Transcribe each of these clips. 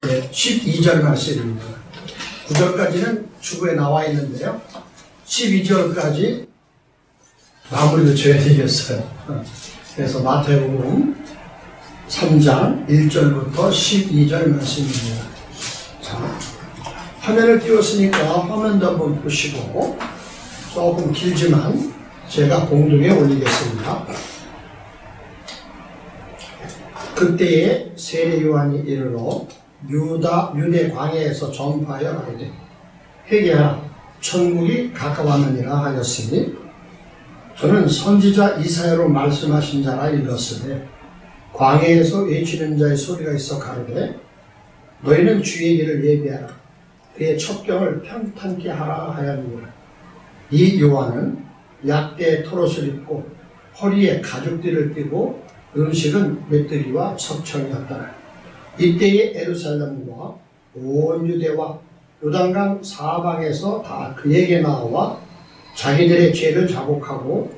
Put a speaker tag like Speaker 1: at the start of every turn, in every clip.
Speaker 1: 12절 말씀입니다. 9절까지는 주부에 나와 있는데요. 12절까지 마무리를 줘야 되겠어요. 그래서 마태복음 3장 1절부터 12절 말씀입니다. 자, 화면을 띄웠으니까 화면도 한번 보시고, 조금 길지만 제가 공중에 올리겠습니다. 그때에 세례 요한이 이르러 유대 광야에서 전파하여 가로되 회개하라 천국이 가까웠느니라 하였으니, 저는 선지자 이사야로 말씀하신 자라 일렀으되 광야에서 외치는 자의 소리가 있어 가로되 너희는 주의 길을 예비하라 그의 첩경을 평탄케 하라 하였느니라. 이 요한은 약대에 토롯을 입고 허리에 가죽띠를 띠고 음식은 메뚜기와 첩청이었더라. 이때에 예루살렘과 온 유대와 요단강 사방에서 다 그에게 나와 자기들의 죄를 자복하고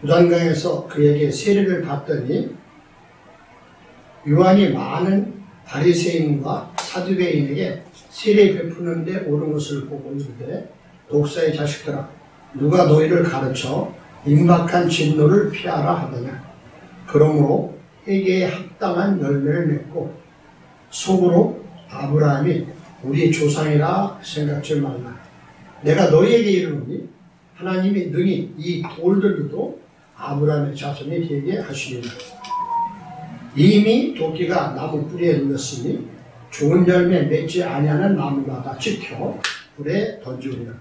Speaker 1: 요단강에서 그에게 세례를 받더니, 요한이 많은 바리새인과 사두개인에게 세례 베푸는 데 오른 것을 보고 이르되 독사의 자식들아, 누가 너희를 가르쳐 임박한 진노를 피하라 하더냐. 그러므로 회개에 합당한 열매를 맺고 속으로 아브라함이 우리 조상이라 생각지 말라. 내가 너희에게 이르노니 하나님이 능히 이 돌들로도 아브라함의 자손이 되게 하시리라. 이미 도끼가 나무 뿌리에 눌렸으니 좋은 열매 맺지 아니하는 나무마다 지켜 불에 던지우리라.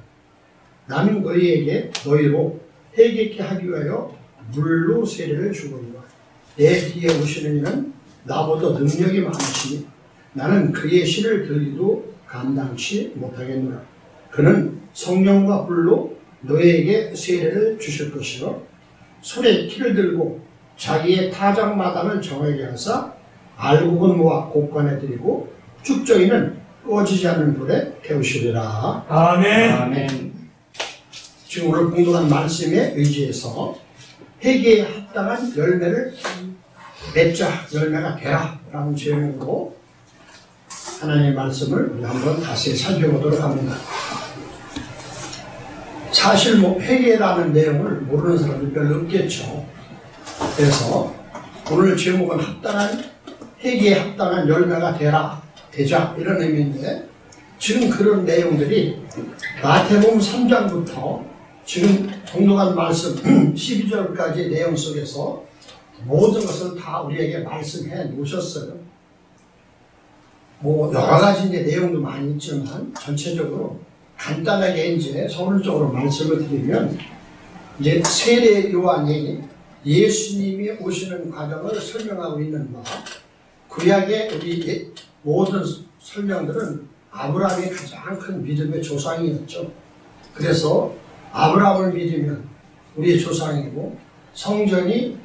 Speaker 1: 나는 너희로 회개케 하기 위하여 물로 세례를 주거니와 내 뒤에 오시는 이는 나보다 능력이 많으시니 나는 그의 실을 들기도 감당치 못하겠노라. 그는 성령과 불로 너희에게 세례를 주실 것이요 손에 키를 들고 자기의 타작마당을 정하게 하사 알곡은과 곡간에 드리고 쭉정이는 꺼지지 않는 불에 태우시리라.
Speaker 2: 아멘.
Speaker 1: 아멘. 지금 오늘 공독한 말씀에 의지해서 회개에 합당한 열매를 맺자, 열매가 되라 라는 제목으로 하나님의 말씀을 우리 한번 다시 살펴보도록 합니다. 사실 회개라는 내용을 모르는 사람이 별로 없겠죠. 그래서 오늘 제목은 회개에 합당한 열매가 되자 이런 의미인데, 지금 그런 내용들이 마태복음 3장부터 지금 공독한 말씀 12절까지 내용 속에서 모든 것을 다 우리에게 말씀해 놓으셨어요. 여러 가지 이제 내용도 많이 있지만 전체적으로 간단하게 이제 서론적으로 말씀을 드리면, 이제 세례 요한이 예수님이 오시는 과정을 설명하고 있는 바, 구약의 우리 모든 설명들은 아브라함이 가장 큰 믿음의 조상이었죠. 그래서 아브라함을 믿으면 우리의 조상이고, 성전이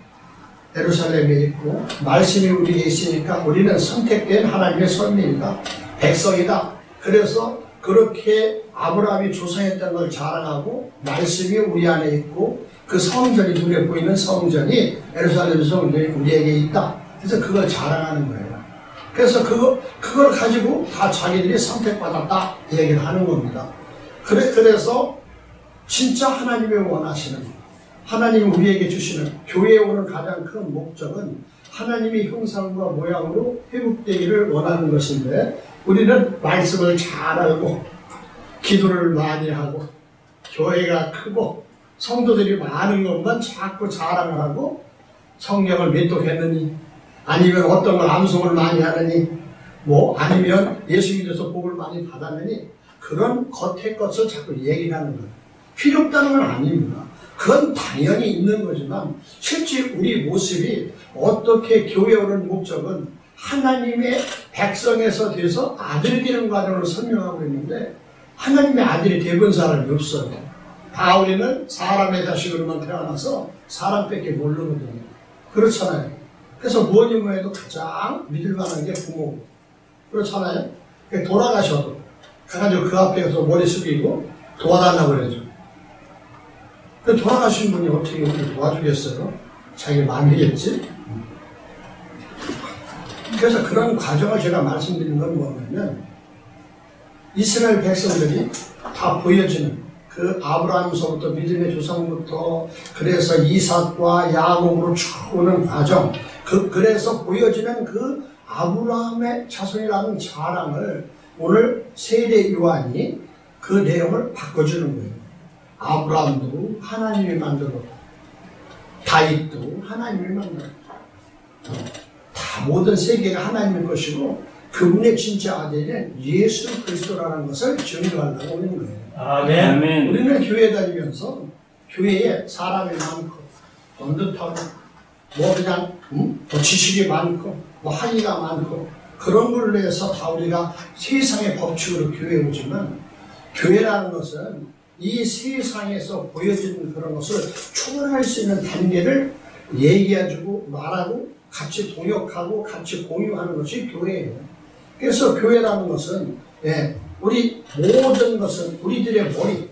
Speaker 1: 예루살렘에 있고 말씀이 우리에게 있으니까 우리는 선택된 하나님의 선민이다, 백성이다. 그래서 그렇게 아브라함이 조상했다는 걸 자랑하고, 말씀이 우리 안에 있고 그 성전이 눈에 보이는 성전이 예루살렘 성전이 우리에게 있다. 그래서 그걸 자랑하는 거예요. 그래서 그걸 가지고 다 자기들이 선택받았다 이 얘기를 하는 겁니다. 그래서 진짜 하나님이 원하시는, 하나님이 우리에게 주시는 교회에 오는 가장 큰 목적은 하나님의 형상과 모양으로 회복되기를 원하는 것인데, 우리는 말씀을 잘 알고 기도를 많이 하고 교회가 크고 성도들이 많은 것만 자꾸 자랑을 하고 성경을 몇 독 했느니, 아니면 어떤 걸 암송을 많이 하느니, 아니면 예수 믿어서 복을 많이 받았느니, 그런 겉의 것을 자꾸 얘기하는 거예요. 필요 없다는 건 아닙니다. 그건 당연히 있는 거지만 실제 우리 모습이 어떻게 교회에 오는 목적은 하나님의 백성에서 돼서 아들이 되는 과정을 설명하고 있는데, 하나님의 아들이 되본 사람이 없어요. 다 우리는 사람의 자식으로만 태어나서 사람밖에 모르거든요. 그렇잖아요. 그래서 뭐니 뭐해도 가장 믿을 만한 게 부모고, 그렇잖아요. 돌아가셔도 가가지고 그 앞에 가서 머리 숙이고 도와달라고 그러죠. 돌아가신 분이 어떻게 우리 도와주겠어요? 자기 마음이겠지? 그래서 그런 과정을 제가 말씀드린 건 뭐냐면 이스라엘 백성들이 다 보여지는 그 아브라함서부터 믿음의 조상부터 그래서 이삭과 야곱으로 쭉 오는 과정 그래서 보여지는 그 아브라함의 자손이라는 자랑을 오늘 세례 요한이 그 내용을 바꿔주는 거예요. 아브라함도 하나님이 만들었고 다윗도 하나님이 만들었고 다 모든 세계가 하나님의 것이고 그분의 진짜 아들은 예수 그리스도라는 것을 증거하려고 오는 거예요.
Speaker 2: 아멘.
Speaker 1: 우리는 교회 다니면서 교회에 사람이 많고 번듯하고 뭐 그냥 뭐 지식이 많고 뭐 학위가 많고 그런 걸로 해서 다 우리가 세상의 법칙으로 교회에 오지만 교회라는 것은 이 세상에서 보여지는 그런 것을 초월할 수 있는 단계를 얘기해주고 말하고 같이 동역하고 같이 공유하는 것이 교회예요. 그래서 교회라는 것은 우리 모든 것은 우리들의 머리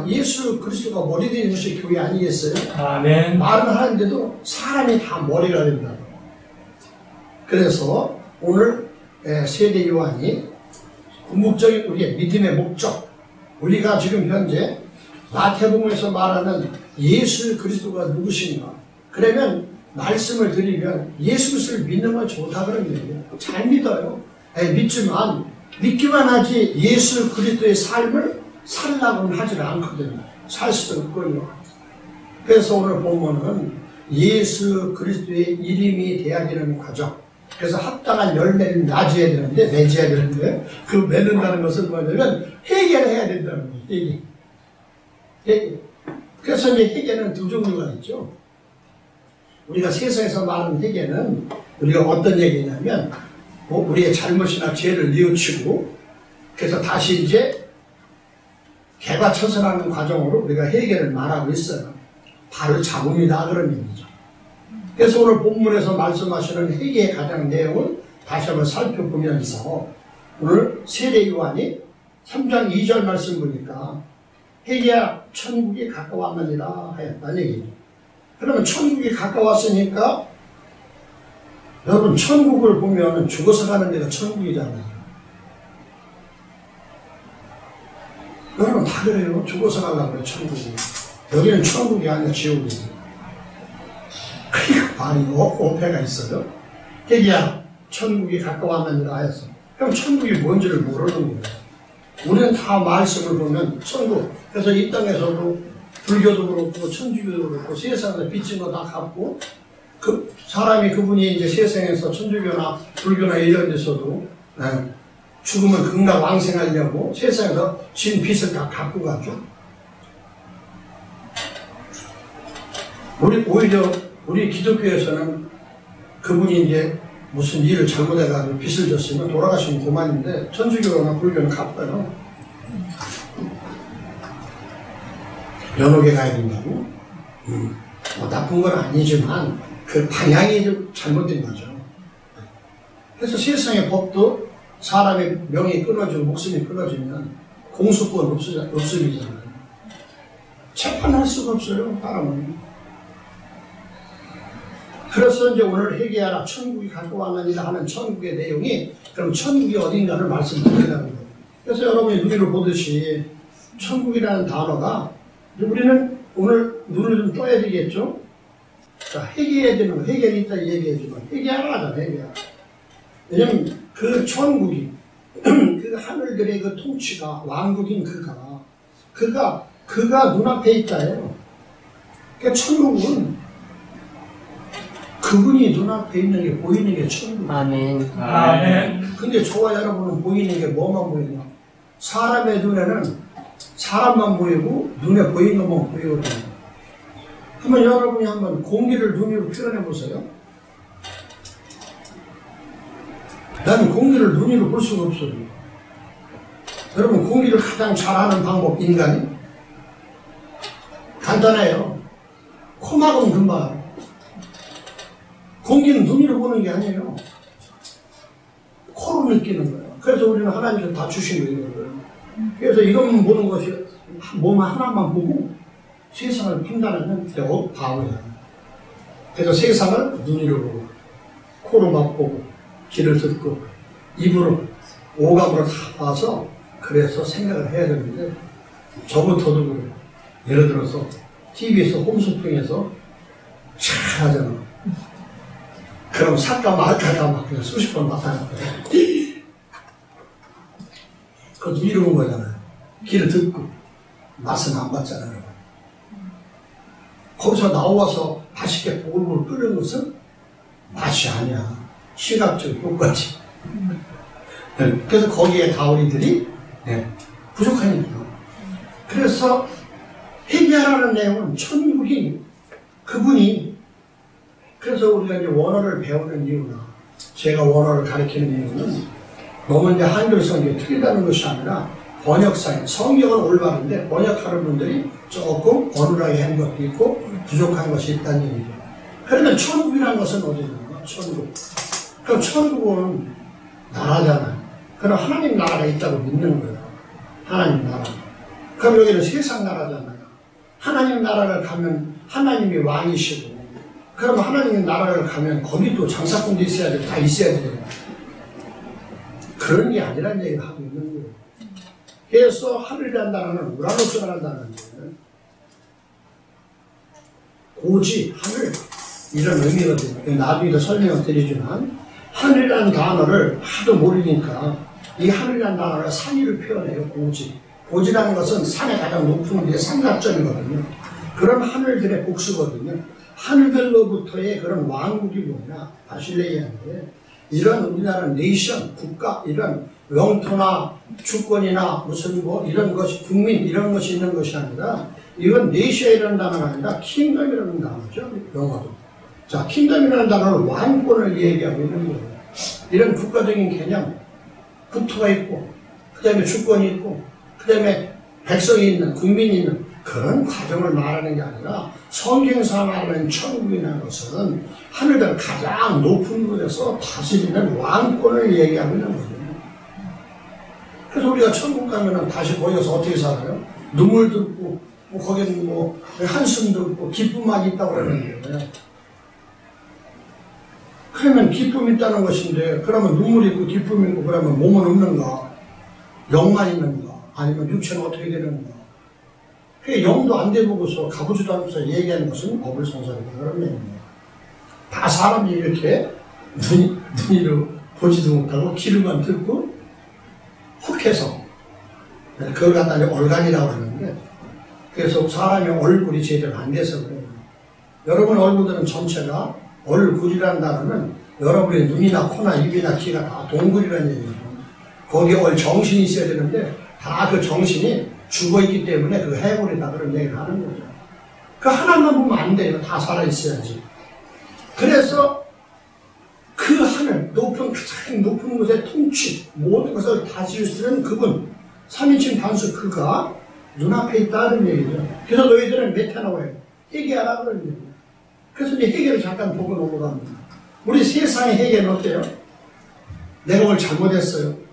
Speaker 1: 예수 그리스도가 머리 되는 것이 교회 아니겠어요?
Speaker 2: 아멘.
Speaker 1: 말은 하는데도 사람이 다 머리가 된다고. 그래서 오늘 세례 요한이 궁극적인 우리의 믿음의 목적 우리가 지금 현재 마태복음에서 말하는 예수 그리스도가 누구신가 그러면 말씀을 드리면 예수 그리스도를 믿는 건 좋다 그런 얘기예요. 잘 믿어요. 믿지만 믿기만 하지 예수 그리스도의 삶을 살라고는 하지 않거든요. 살 수도 없고요. 그래서 오늘 보면은 예수 그리스도의 이름이 돼야 되는 과정. 그래서 합당한 열매를 맺어야 되는데 그 맺는다는 것은 뭐냐면 회개를 해야 된다는 거예요. 회개. 그래서 이제 회개는 두 종류가 있죠. 우리가 세상에서 말하는 회개는 우리가 어떤 얘기냐면 우리의 잘못이나 죄를 뉘우치고 그래서 다시 이제 개과천선하는 과정으로 우리가 회개를 말하고 있어요. 바로 잡음이다 그런 얘기죠. 그래서 오늘 본문에서 말씀하시는 회개의 가장 내용을 다시 한번 살펴보면서 오늘 세례 요한이 3장 2절 말씀 보니까 회개야 천국이 가까웠느니라 하였다는 얘기죠. 그러면 천국이 가까웠으니까 여러분 천국을 보면 죽어서 가는 데가 천국이잖아요. 여러분 다 그래요. 죽어서 가려고 그래요. 천국이. 여기는 천국이 아니라 지옥이에요. 그러니까 많이 오해가 있어요. 회개야 천국이 가까웠느니라 하였어. 그럼 천국이 뭔지를 모르는 거예요. 우리는 다 말씀을 보면 천국. 그래서 이 땅에서도 불교도 그렇고 천주교도 그렇고 세상에서 빚진 거 다 갚고 그 사람이 그분이 이제 세상에서 천주교나 불교나 이런 데서도 죽으면 극락왕생하려고 세상에서 진 빚을 다 갚고 가죠. 오히려 우리 기독교에서는 그분이 이제 무슨 일을 잘못해가지고 빚을 졌으면 돌아가시면 그만인데 천주교나 불교는 갚아요. 연옥에 가야 된다고? 뭐 나쁜 건 아니지만 그 방향이 좀 잘못된 거죠. 그래서 세상의 법도 사람의 명이 끊어지고 목숨이 끊어지면 공수권 없으리잖아요. 재판할 수가 없어요, 사람은. 그래서 이제 오늘 회개하라 천국이 가까웠느니라 하는 천국의 내용이 그럼 천국이 어딘가를 말씀드리려는 거예요. 그래서 여러분이 눈으로 보듯이 천국이라는 단어가 우리는 오늘 눈을 좀 떠야 되겠죠? 자, 회개해야 되는 거, 회개는 있다 얘기해주면 회개하라 하잖아, 회개하라. 왜냐면 그 천국이 그 하늘들의 그 통치가 왕국인 그가 눈앞에 있다예요. 그러니까 천국은 그분이 눈앞에 있는 게 보이는 게 천국.
Speaker 3: 아멘.
Speaker 2: 아멘.
Speaker 1: 근데 저와 여러분은 보이는 게 뭐만 보이냐? 사람의 눈에는 사람만 보이고 눈에 보이는 것만 보이거든요. 한번 여러분이 한번 공기를 눈으로 표현해 보세요. 나는 공기를 눈으로 볼 수가 없어요. 여러분 공기를 가장 잘하는 방법 인간이 간단해요. 코막으면 금방 알아요. 공기는 눈으로 보는 게 아니에요. 코로 느끼는 거예요. 그래서 우리는 하나님께서 다 주신 거예요. 그래서 이것만 보는 것이 몸 하나만 보고 세상을 판단하는 바보예요. 그래서 세상을 눈으로 보고 코로 맛보고 귀를 듣고 입으로 오감으로 다 봐서 그래서 생각을 해야 되는데 저부터도 그래요. 예를 들어서 TV에서 홈쇼핑에서 잘 하잖아. 그럼 살까 말까가 막 그냥 수십 번 나타났거든. 그것도 이루는 거잖아요. 귀를 듣고 맛은 안 봤잖아요. 거기서 나와서 맛있게 보글보글 끓는 것은 맛이 아니야. 시각적 효과지. 그래서 거기에 가오리들이 부족하니까. 그래서 회개하라는 내용은 천국이 그분이, 그래서 우리가 이제 원어를 배우는 이유나 제가 원어를 가르치는 이유는 너무 이제 한글 성경이 틀리다는 것이 아니라 번역상, 성경은 올바른데 번역하는 분들이 조금 어눌하게 한 것도 있고 부족한 것이 있다는 얘기죠. 그러면 천국이라는 것은 어디냐? 천국. 그럼 천국은 나라잖아요. 그럼 하나님 나라가 있다고 믿는 거예요. 하나님 나라. 그럼 여기는 세상 나라잖아요. 하나님 나라를 가면 하나님이 왕이시고, 그럼 하나님의 나라를 가면 거기도 장사꾼도 있어야 돼. 다 있어야 돼요. 그런 게 아니란 얘기를 하고 있는 거예요. 그래서 하늘이라는 단어는 우라노스라는 단어인데 고지, 하늘 이런 의미거든요. 나중에 더 설명을 드리지만 하늘이라는 단어를 하도 모르니까 이 하늘이라는 단어를 산위를 표현해요. 고지. 고지라는 것은 산의 가장 높은 게 삼각점이거든요. 그런 하늘들의 복수거든요. 하늘들로부터의 그런 왕국이 뭐냐? 바실레이아인데 이런 우리나라 네이션, 국가, 이런 영토나 주권이나 무슨 뭐 이런 것이 국민 이런 것이 있는 것이 아니라 이건 네이션이라는 단어가 아니라 킹덤이라는 단어죠. 영어도. 자, 킹덤이라는 단어는 왕권을 얘기하고 있는 거예요. 이런 국가적인 개념, 국토가 있고 그 다음에 주권이 있고 그 다음에 백성이 있는, 국민이 있는 그런 과정을 말하는 게 아니라 성경에서 말하는 천국이라는 것은 하늘들 가장 높은 곳에서 다스리는 왕권을 얘기하고 있는 거죠. 그래서 우리가 천국 가면은 다시 거기서 어떻게 살아요? 눈물도 없고, 뭐 거기는 뭐 한숨도 없고 기쁨만 있다고 그러는데, 그러면 기쁨이 있다는 것인데, 그러면 눈물이 있고 기쁨이 있고 그러면 몸은 없는가? 영만 있는가? 아니면 육체는 어떻게 되는가? 그 영도 안 돼보고서 가보지도 않으면서 얘기하는 것은 어불성설이다. 그런 얘기입니다. 다 사람이 이렇게 눈으로 보지도 못하고 귀로만 듣고 혹해서 그걸 갖다 얼간이라고 하는데, 그래서 사람의 얼굴이 제대로 안 돼서 그래요. 여러분 얼굴들은 전체가, 얼굴이라는 단어는 여러분의 눈이나 코나 입이나 귀가 다 동굴이라는 얘기예요. 거기에 정신이 있어야 되는데 다 그 정신이 죽어있기 때문에 그 해골이다 그런 얘기를 하는 거죠. 그 하나만 보면 안 돼요. 다 살아있어야지. 그래서 그 하늘, 가장 높은 곳의 통치, 모든 것을 다스릴 수 있는 그분, 3인칭 단수 그가 눈앞에 있다는 얘기죠. 그래서 너희들은 메타라고 해요. 회개하라 그런 얘기예요. 그래서 이제 회개를 잠깐 보고 넘어갑니다. 우리 세상의 회개는 어때요? 내가 뭘 잘못했어요.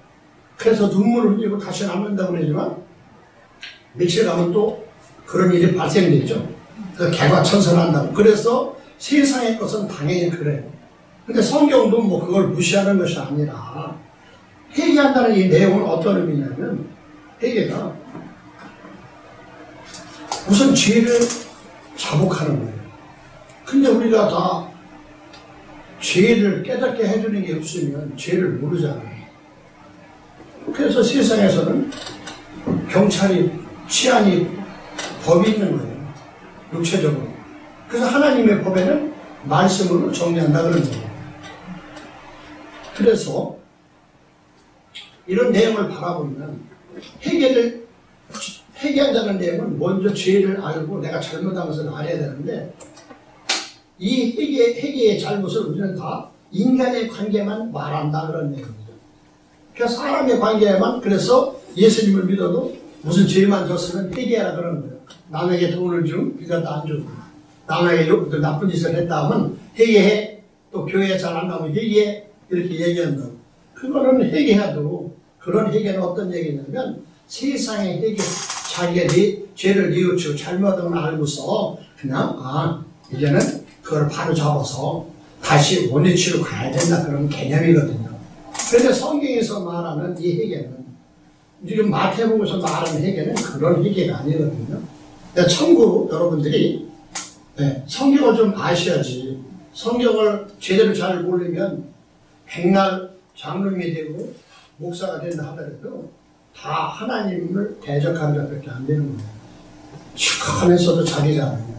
Speaker 1: 그래서 눈물을 흘리고 다시는 안 한다고 그러지만 며칠 가면 또 그런 일이 발생되죠. 그래서 개과천선한다고. 그래서 세상의 것은 당연히 그래요. 근데 성경도 뭐 그걸 무시하는 것이 아니라 회개한다는 이 내용은 어떤 의미냐면, 회개가 우선 죄를 자복하는 거예요. 근데 우리가 다 죄를 깨닫게 해주는 게 없으면 죄를 모르잖아요. 그래서 세상에서는 경찰이, 치안이, 법이 있는 거예요. 육체적으로. 그래서 하나님의 법에는 말씀으로 정리한다 그런 거예요. 그래서 이런 내용을 바라보면 회개한다는 내용은 먼저 죄를 알고 내가 잘못한 것을 알아야 되는데, 이 회개의 잘못을 우리는 다 인간의 관계만 말한다 그런 내용입니다. 그러니까 사람의 관계에만, 그래서 예수님을 믿어도 무슨 죄만 졌으면 회개하라 그러는 거예요. 남에게 돈을 좀 네가 다 안 주고, 남에게 나쁜 짓을 했다 하면 회개해, 또 교회 잘 안 나오면 회개해, 이렇게 얘기한다. 그거는 회개해도, 그런 회개는 어떤 얘기냐면 세상의 회개, 자기가 죄를 뉘우치고 잘못한 걸 알고서 그냥 이제는 그걸 바로 잡아서 다시 원위치로 가야 된다 그런 개념이거든요. 그런데 성경에서 말하는 이 회개는 지금 마태복음에서 말하는 회개는 그런 회개가 아니거든요. 참고로 여러분들이 성경을 좀 아셔야지. 성경을 제대로 잘 모르면 백날 장로님이 되고 목사가 된다 하더라도 다 하나님을 대적하는 자밖에 안 되는 거예요. 시커면서도 자기 자랑이에요.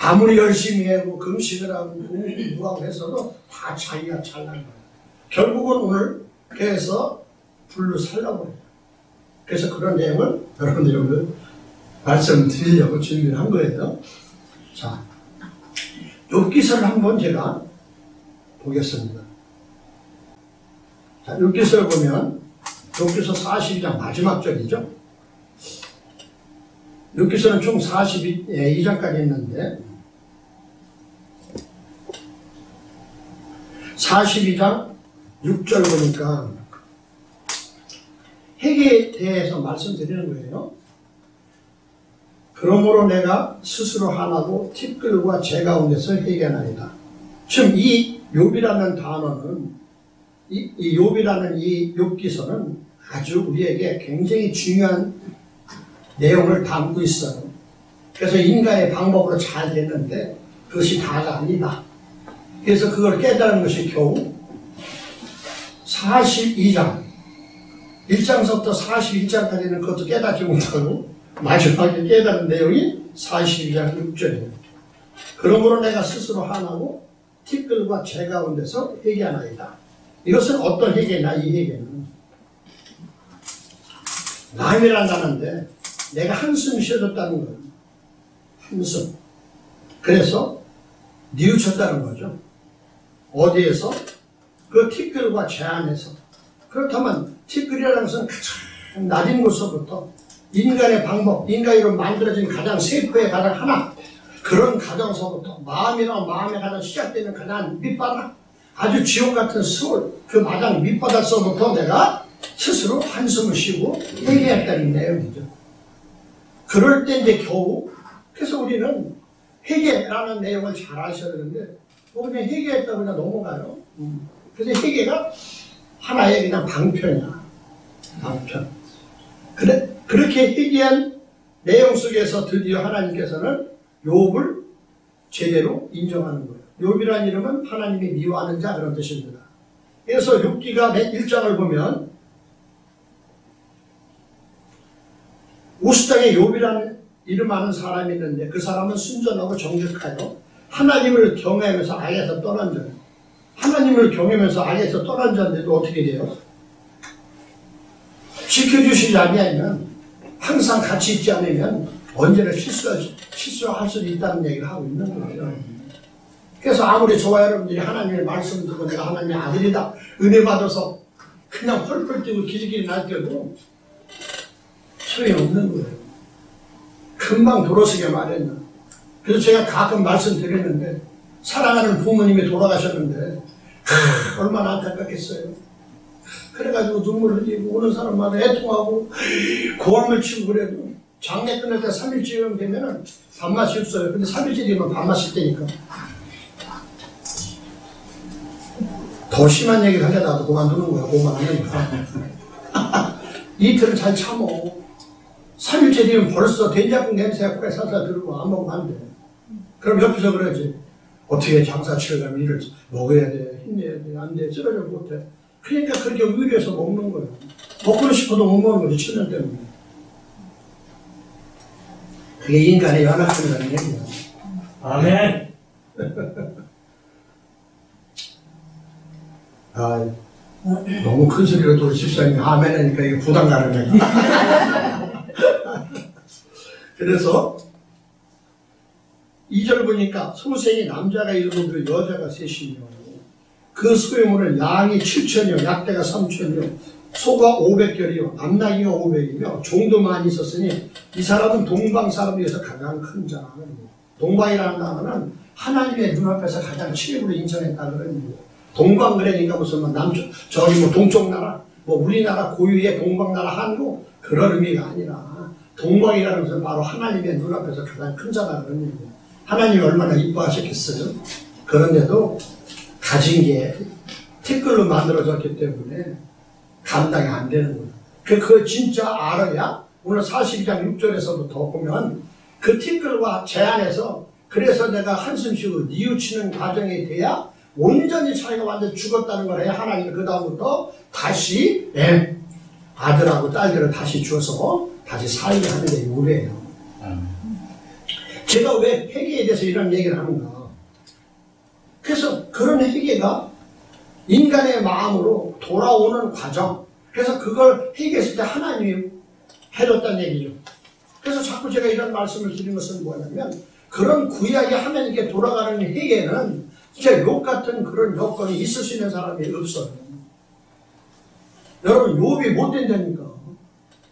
Speaker 1: 아무리 열심히 하고 금식을 하고 공부하고 했어도 다 자기가 잘난 거예요. 결국은 오늘 그래서 불로 살라고 해요. 그래서 그런 내용을 여러분들이 오늘 말씀드리려고 준비를 한 거예요. 자, 욥기서를 한번 제가 보겠습니다. 자, 욥기서를 보면 욥기서 42장 마지막 절이죠. 욥기서는 총 42장까지 있는데 42장 6절 보니까 회개에 대해서 말씀드리는 거예요. 그러므로 내가 스스로 하나도 티끌과 재 가운데서 회개하나이다. 지금 이 욥이라는 단어는 이 욥이라는 이 욥기서는 아주 우리에게 굉장히 중요한 내용을 담고 있어요. 그래서 인간의 방법으로 잘 됐는데 그것이 다가 아니다. 그래서 그걸 깨달은 것이 겨우 42장 1장서부터 41장까지는 그것도 깨닫지 못하고 마지막에 깨달은 내용이 42장 6절이에요. 그러므로 내가 스스로 하나고 티끌과 재 가운데서 회개하나이다. 이것은 어떤 회개냐? 이 회개는 남이란다는데 내가 한숨 쉬어줬다는 거예요. 한숨. 그래서 뉘우쳤다는 거죠. 어디에서? 그 티끌과 재 안에서. 그렇다면 티끌이라는 것은 가장 낮은 곳서부터 인간의 방법, 인간으로 만들어진 가장 세포의 가장 하나, 그런 가정서부터 마음이랑 마음의 가장 시작되는 가장 밑바닥, 아주 지옥 같은 수월, 그 마당 밑바닥서부터 내가 스스로 한숨을 쉬고 회개했다는 내용이죠. 그럴 때 이제 겨우, 그래서 우리는 회개라는 내용을 잘 아셔야 되는데 그냥 회개했다고 그냥 넘어가요. 그래서 회개가 하나의 그냥 방편이야. 방편. 그렇게 회개한 내용 속에서 드디어 하나님께서는 욥을 제대로 인정하는 거예요. 욥이라는 이름은 하나님이 미워하는 자 그런 뜻입니다. 그래서 욥기가 1장을 보면 우스 땅에 욥이라는 이름 아는 사람이 있는데 그 사람은 순전하고 정직하여 하나님을 경외하면서 악에서 떠난 자예요. 하나님을 경외하면서 악에서 떠난 자인데도 어떻게 돼요? 지켜주시지 아니하면 항상 같이 있지 않으면 언제나 실수할 수도 있다는 얘기를 하고 있는 거예요. 그래서 아무리 저와 여러분들이 하나님의 말씀 듣고 내가 하나님의 아들이다 은혜 받아서 그냥 펄펄 뛰고 기지끼리 날뛰어도 소용없는 거예요. 금방 돌아서게 마련이야. 그래서 제가 가끔 말씀드렸는데 사랑하는 부모님이 돌아가셨는데 얼마나 안타깝겠어요. 그래가지고 눈물 흘리고 오는 사람마다 애통하고 고함을 치고 그래도 장례 끝날 때 3일째 되면은 밥맛이 없어요. 근데 3일째 되면 밥맛이 있다니까. 더 심한 얘기를 하려다가 그만두는 거야. 그만 안 하니까. 이틀은 잘 참어. 3일째 되면 벌써 된장국 냄새가 코에 살살 들고 안 먹으면 안 돼. 그럼 옆에서 그러지. 어떻게 장사 치려면 이를 먹어야 돼. 힘내야 돼. 안 돼. 쓰러져 못해. 그러니까 그렇게 의리해서 먹는 거예요. 먹고 싶어도 못 먹는 거지. 천년 때문에. 그게 인간의 연약함이라는 얘기야.
Speaker 2: 아멘.
Speaker 1: 아, 너무 큰 소리로 또 집사님이 아멘 하니까 이게 부담 가는 거야. 그래서 2절 보니까 소생이 남자가 7그 여자가 3이며 그 소유물은 양이 7천이요 약대가 3천이요 소가 500결이요 암나귀가 500이며 종도 많이 있었으니 이 사람은 동방 사람 중에서 가장 큰 자. 동방이라는 단어는 하나님의 눈앞에서 가장 최고로 인정했다 그런 거예요. 동방 그러니까 무슨 뭐 남쪽 저기 뭐 동쪽 나라 뭐 우리나라 고유의 동방 나라 한국 그런 의미가 아니라 동방이라는 것은 바로 하나님의 눈앞에서 가장 큰 자다 그런 얘기예요. 하나님이 얼마나 이뻐하셨겠어요? 그런데도 가진 게 티끌로 만들어졌기 때문에 감당이 안 되는 거예요. 그거 진짜 알아야 오늘 42장 6절에서부터 보면 그 티끌과 제 안에서 그래서 내가 한숨 쉬고 뉘우치는 과정이 돼야 온전히 자기가 완전 죽었다는 걸 해야 하나님이 그 다음부터 다시 아들하고 딸들을 다시 주어서 다시 살게 하는 게 요래예요. 제가 왜 회개에 대해서 이런 얘기를 하는가? 그래서 그런 회개가 인간의 마음으로 돌아오는 과정, 그래서 그걸 회개했을 때 하나님이 해줬다는 얘기죠. 그래서 자꾸 제가 이런 말씀을 드리는 것은 뭐냐면 그런 구약이 하나님께 돌아가는 회개는 진짜 욥 같은 그런 여건이 있을 수 있는 사람이 없어요. 여러분 욥이 못 된다니까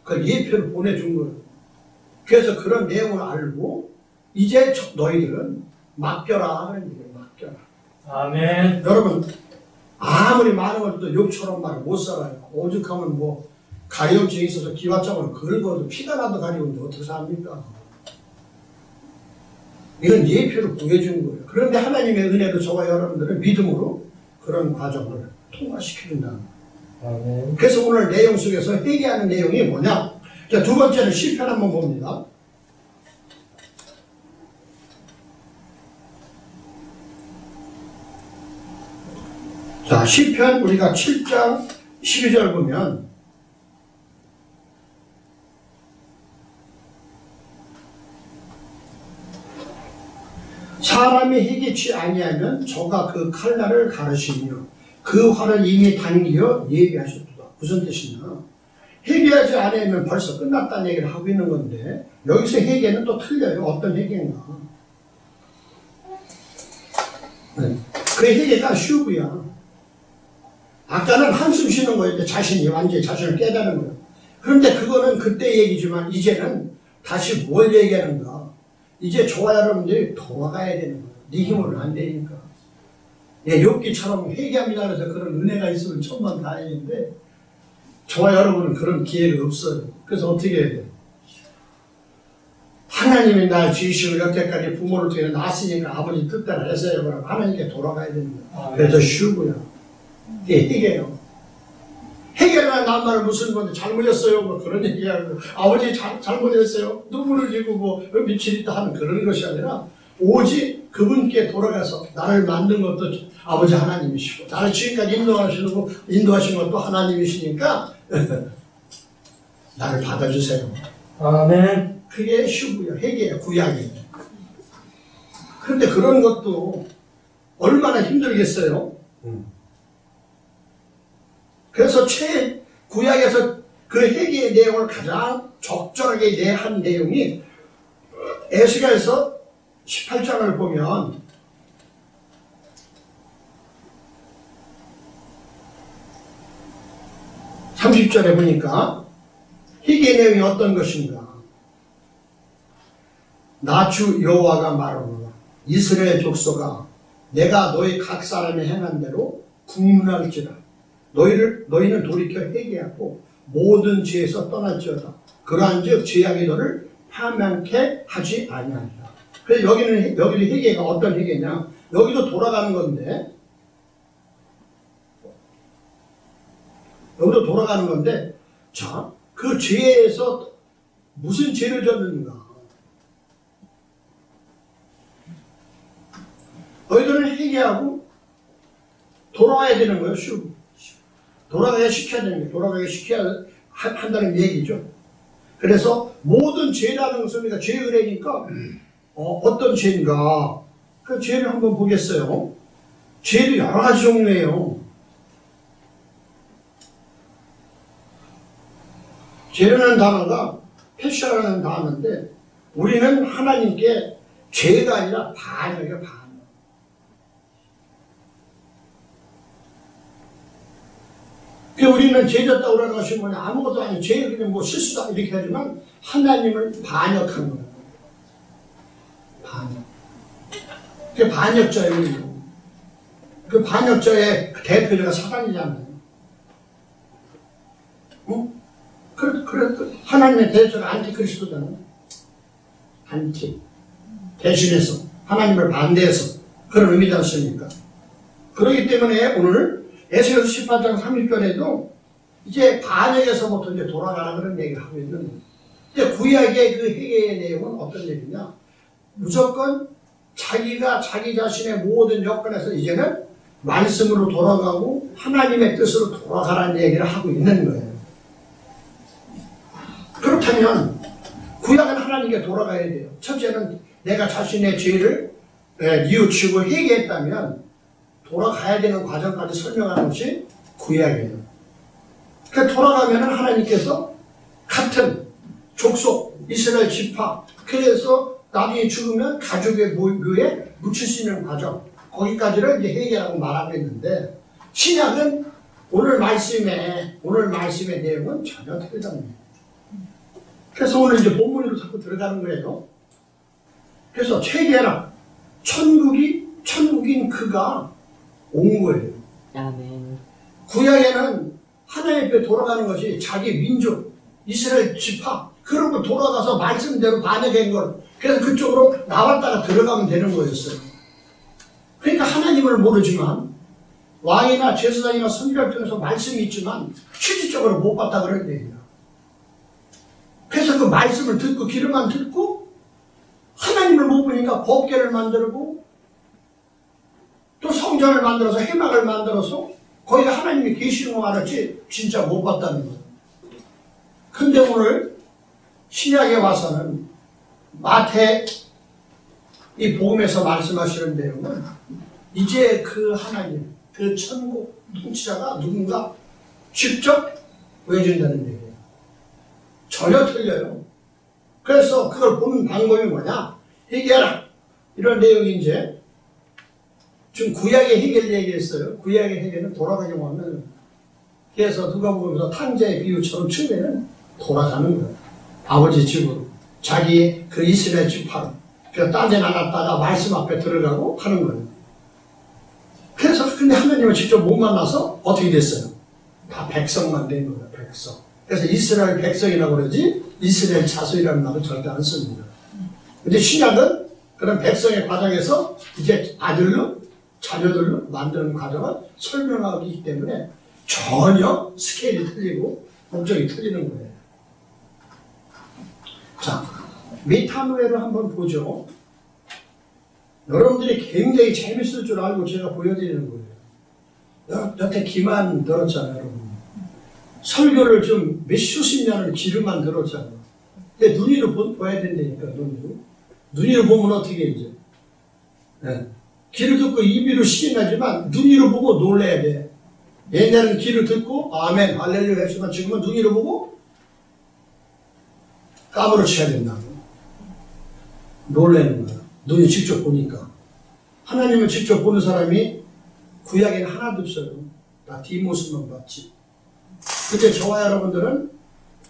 Speaker 1: 그 예표를 보내준 거예요. 그래서 그런 내용을 알고 이제 너희들은 맡겨라 하는 얘기예요. 맡겨라.
Speaker 2: 아멘.
Speaker 1: 여러분 아무리 많은 것도 욥처럼 말 못 살아요. 오죽하면 뭐 가려움증이 있어서 기와장을 긁어도 피가 나도 가려운데 어떻게 삽니까? 이건 예표를 보여준 거예요. 그런데 하나님의 은혜로 저와 여러분들은 믿음으로 그런 과정을 통과시켜준다.
Speaker 2: 아멘.
Speaker 1: 그래서 오늘 내용 속에서 회개하는 내용이 뭐냐? 자, 두 번째는 시편 한번 봅니다. 자, 시편 우리가 7장 12절 보면 사람이 회개치 아니하면 저가 그 칼날을 가르시며 그 활을 이미 당기어 예비하셨도다. 무슨 뜻이냐? 회개하지 않으면 벌써 끝났다는 얘기를 하고 있는 건데 여기서 회개는 또 틀려요. 어떤 회개인가? 그 회개가 슈브야. 아까는 한숨 쉬는 거였는데 자신이 완전히 자신을 깨닫는 거예요. 그런데 그거는 그때 얘기지만 이제는 다시 뭘 얘기하는가? 이제 저와 여러분들이 돌아가야 되는 거예요. 네 힘으로는 안 되니까. 욥기처럼 회개합니다 그래서 그런 은혜가 있으면 천만 다행인데 저와 여러분은 그런 기회가 없어요. 그래서 어떻게 해야 돼요? 하나님이 날 지으시고 여태까지 부모를 통해 낳았으니까 아버지 뜻대로 했어요. 그럼 하나님께 돌아가야 됩니다. 그래서 쉬고요. 이게 회개예요. 회개를 남말을 무슨 건데 잘못했어요. 뭐 그런 얘기하고 아버지 잘못했어요. 눈물을 흘리고 뭐 며칠 있다 하는 그런 것이 아니라 오직 그분께 돌아가서 나를 만든 것도 아버지 하나님이시고 나를 지금까지 인도하신 것도 하나님이시니까 나를 받아주세요.
Speaker 2: 아멘.
Speaker 1: 그게 슈브야. 회개야. 구약이에요. 그런데 그런 것도 얼마나 힘들겠어요. 그래서 구약에서 그 회개의 내용을 가장 적절하게 한 내용이 에스겔서 18장을 보면 (30절에) 보니까 회개의 내용이 어떤 것인가? 나 주 여호와가 말하노라. 이스라엘 족속아, 내가 너희 각 사람이 행한 대로 국문할지라. 너희는 돌이켜 회개하고 모든 죄에서 떠날지어다. 그러한즉 죄악이 너를 파면케 하지 아니하리라. 그래서 여기도 회개가 어떤 회개냐? 여기도 돌아가는 건데, 자, 그 죄에서 무슨 죄를 졌는가? 너희들은 회개하고 돌아와야 되는 거예요. 돌아가게 시켜야 되는 거예요. 돌아가게 시켜야 한다는 얘기죠. 그래서 모든 죄라는 것은 우리가 죄 의뢰니까 어떤 죄인가? 그 죄를 한번 보겠어요. 죄도 여러 가지 종류예요. 죄라는 단어가 패셔라는 단어인데 우리는 하나님께 죄가 아니라 반역이에요. 반역. 우리는 죄졌다고 그러는 거냐? 아무것도 아니고 죄를 그냥 뭐 실수다 이렇게 하지만 하나님을 반역한 거예요. 반역. 그게 반역자예요. 그 반역자의 대표자가 사단이잖아요. 응? 그래, 하나님의 대표자가 안티크리스도잖아요. 안티. 대신해서 하나님을 반대해서 그런 의미지 않습니까? 그렇기 때문에 오늘 에스겔서 18장 30절에도 이제 반역에서부터 이제 돌아가라 그런 얘기를 하고 있는 거예요. 이제 구약의 그 회개의 내용은 어떤 얘기냐? 무조건 자기가 자기 자신의 모든 여건에서 이제는 말씀으로 돌아가고 하나님의 뜻으로 돌아가라는 얘기를 하고 있는 거예요. 그렇다면 구약은 하나님께 돌아가야 돼요. 첫째는 내가 자신의 죄를 뉘우치고 회개했다면 돌아가야 되는 과정까지 설명하는 것이 구약이에요. 그러니까 돌아가면 하나님께서 같은 족속 이스라엘 지파, 그래서 나중에 죽으면 가족의 묘에 묻힐 수 있는 과정, 거기까지를 이제 회개라고 말하고 있는데, 신약은 오늘 말씀의 내용은 전혀 틀리답니다. 그래서 오늘 이제 본문으로 자꾸 들어가는 거예요. 그래서 회개라, 천국인 그가 온 거예요.
Speaker 3: 아멘.
Speaker 1: 구약에는 하나님 앞에 돌아가는 것이 자기 민족, 이스라엘 지파, 그러고 돌아가서 말씀대로 반역한 것, 그래서 그쪽으로 나왔다가 들어가면 되는 거였어요. 그러니까 하나님을 모르지만 왕이나 제사장이나 선지자를 통해서 말씀이 있지만 실질적으로 못 봤다 그런 얘기예요. 그래서 그 말씀을 듣고 귀로만 듣고 하나님을 못 보니까 법궤를 만들고 또 성전을 만들어서 회막을 만들어서 거기가 하나님이 계시는 거 알았지 진짜 못 봤다는 거예요. 근데 오늘 신약에 와서는 마태 이 복음에서 말씀하시는 내용은 이제 그 하나님, 그 천국 통치자가 누군가 직접 보여준다는 얘기예요. 전혀 틀려요. 그래서 그걸 보는 방법이 뭐냐? 회개하라. 이런 내용이 이제 지금 구약의 해결 얘기했어요. 구약의 해결은 돌아가게 하면 그래서 누가 보면서 탕자의 비유처럼 처음에는 돌아가는 거예요. 아버지 집으로 자기 그 이스라엘 지파로 그래서 딴데 나갔다가 말씀 앞에 들어가고 하는 거예요. 그래서 근데 하나님을 직접 못 만나서 어떻게 됐어요? 다 백성만 된 거예요. 백성. 그래서 이스라엘 백성이라고 그러지 이스라엘 자손이라는 말은 절대 안 씁니다. 근데 신약은 그런 백성의 과정에서 이제 아들로 자녀들로 만드는 과정을 설명하기 때문에 전혀 스케일이 틀리고 목적이 틀리는 거예요. 자, 메타노에를 한번 보죠. 여러분들이 굉장히 재밌을 줄 알고 제가 보여드리는 거예요. 여태 기만 들었잖아요, 여러분. 설교를 좀 몇 수십 년을 귀로만 들었잖아요. 근데 눈으로 봐야 된다니까, 눈으로. 눈으로 보면 어떻게 이제. 네. 귀를 듣고 입으로 시인하지만 눈으로 보고 놀래야 돼. 옛날에는 귀를 듣고 아멘, 할렐루야 했지만 지금은 눈으로 보고 까무러쳐야 된다고. 놀라는 거야. 눈이 직접 보니까. 하나님을 직접 보는 사람이 구약에는 하나도 없어요. 다 뒷모습만 봤지. 근데 저와 여러분들은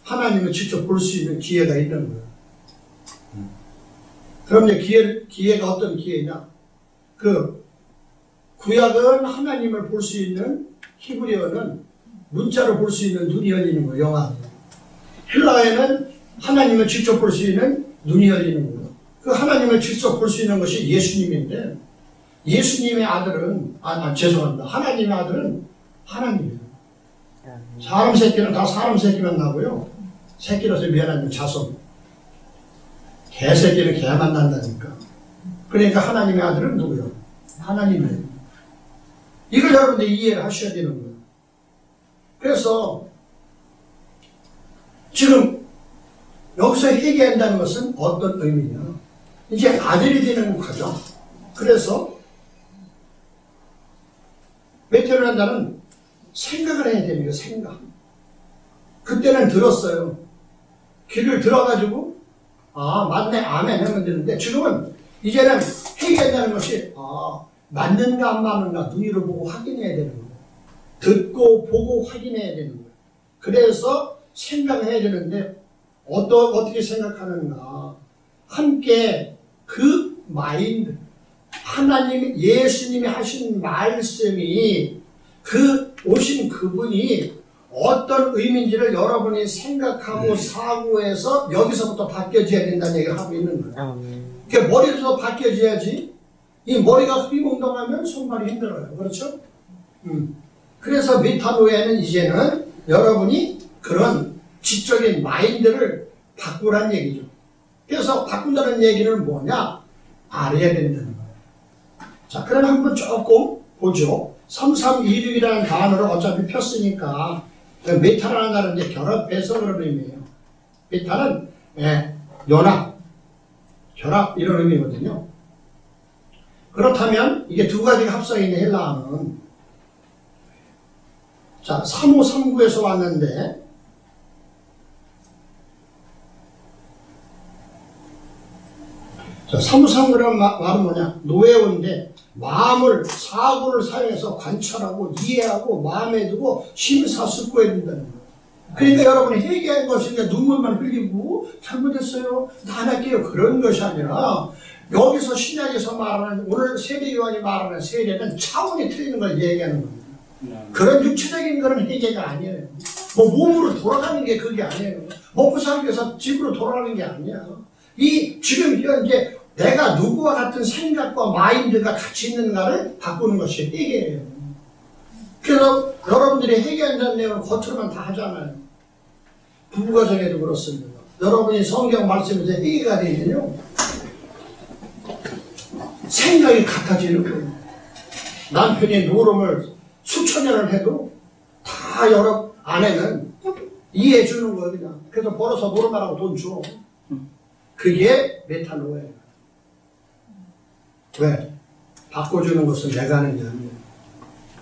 Speaker 1: 하나님을 직접 볼 수 있는 기회가 있는 거예요. 그럼 이제 기회가 어떤 기회냐? 그 구약은 하나님을 볼 수 있는 히브리어는 문자로 볼 수 있는 눈이 열리는 거예요. 영화. 헬라어에는 하나님을 직접 볼 수 있는 눈이 열리는 거예요. 그 하나님을 직접 볼 수 있는 것이 예수님인데 예수님의 아들은 죄송합니다. 하나님의 아들은 하나님이에요. 사람 새끼는 다 사람 새끼만 나고요. 새끼라서 미안하면 자손. 개 새끼는 개만 난다니까. 그러니까 하나님의 아들은 누구요? 하나님이에요. 이걸 여러분들 이해를 하셔야 되는 거예요. 그래서 지금 여기서 회개한다는 것은 어떤 의미냐? 이제 아들이 되는 과정. 그래서 메테오를 한다는 생각을 해야 됩니다. 생각. 그때는 들었어요. 귀를 들어가지고 맞네 아멘 하면 되는데 지금은 이제는 회개한다는 것이 맞는가 안 맞는가 눈으로 보고 확인해야 되는 거예요. 듣고 보고 확인해야 되는 거예요. 그래서 생각해야 되는데 어떻게 생각하는가? 함께 그 마인드, 하나님, 예수님이 하신 말씀이 그 오신 그분이 어떤 의미인지를 여러분이 생각하고 사고해서 여기서부터 바뀌어져야 된다는 얘기를 하고 있는 거예요. 그러니까 머리에서 바뀌어져야지 이 머리가 흐리멍덩하면 손발이 힘들어요. 그렇죠? 그래서 메타노에는 이제는 여러분이 그런 지적인 마인드를 바꾸란 얘기죠. 그래서 바꾼다는 얘기는 뭐냐? 알아야 된다는 거예요. 자, 그럼 한번 조금 보죠. 3326이라는 단어를 어차피 폈으니까 메타라는 단어인데 결합해서 그런 의미예요. 메타는 연합, 결합 이런 의미거든요. 그렇다면 이게 두 가지가 합성이 있는 헬라어는 자, 3539에서 왔는데 자, 3539라는 말은 뭐냐? 노예어인데 마음을, 사고를 사용해서 관찰하고 이해하고 마음에 두고 심사숙고해야 된다는 거예요. 그러니까 여러분이 회개한 것이니까 눈물만 흘리고 잘못했어요, 나 안 할게요, 그런 것이 아니라 여기서 신약에서 말하는, 오늘 세례 요한이 말하는 세례는 차원이 틀리는 걸 얘기하는 겁니다. 그런 육체적인 그런 회개가 아니에요. 뭐 몸으로 돌아가는 게 그게 아니에요. 먹고 살기 위해서 집으로 돌아가는 게 아니야. 이 지금 현재 내가 누구와 같은 생각과 마인드가 같이 있는가를 바꾸는 것이 회개예요. 그래서 여러분들이 회개한다는 내용을 겉으로만 다 하잖아요. 부부가정에도 그렇습니다. 여러분이 성경 말씀에서 회개가 되면요, 생각이 같아지는 거예요. 남편이 노름을 수천 년을 해도 다 여러 아내는 이해해 주는 거예요, 그냥. 그래서 벌어서 노름하라고 돈 줘. 그게 메타노예요. 왜? 바꿔주는 것은 내가 하는 게 아니에요.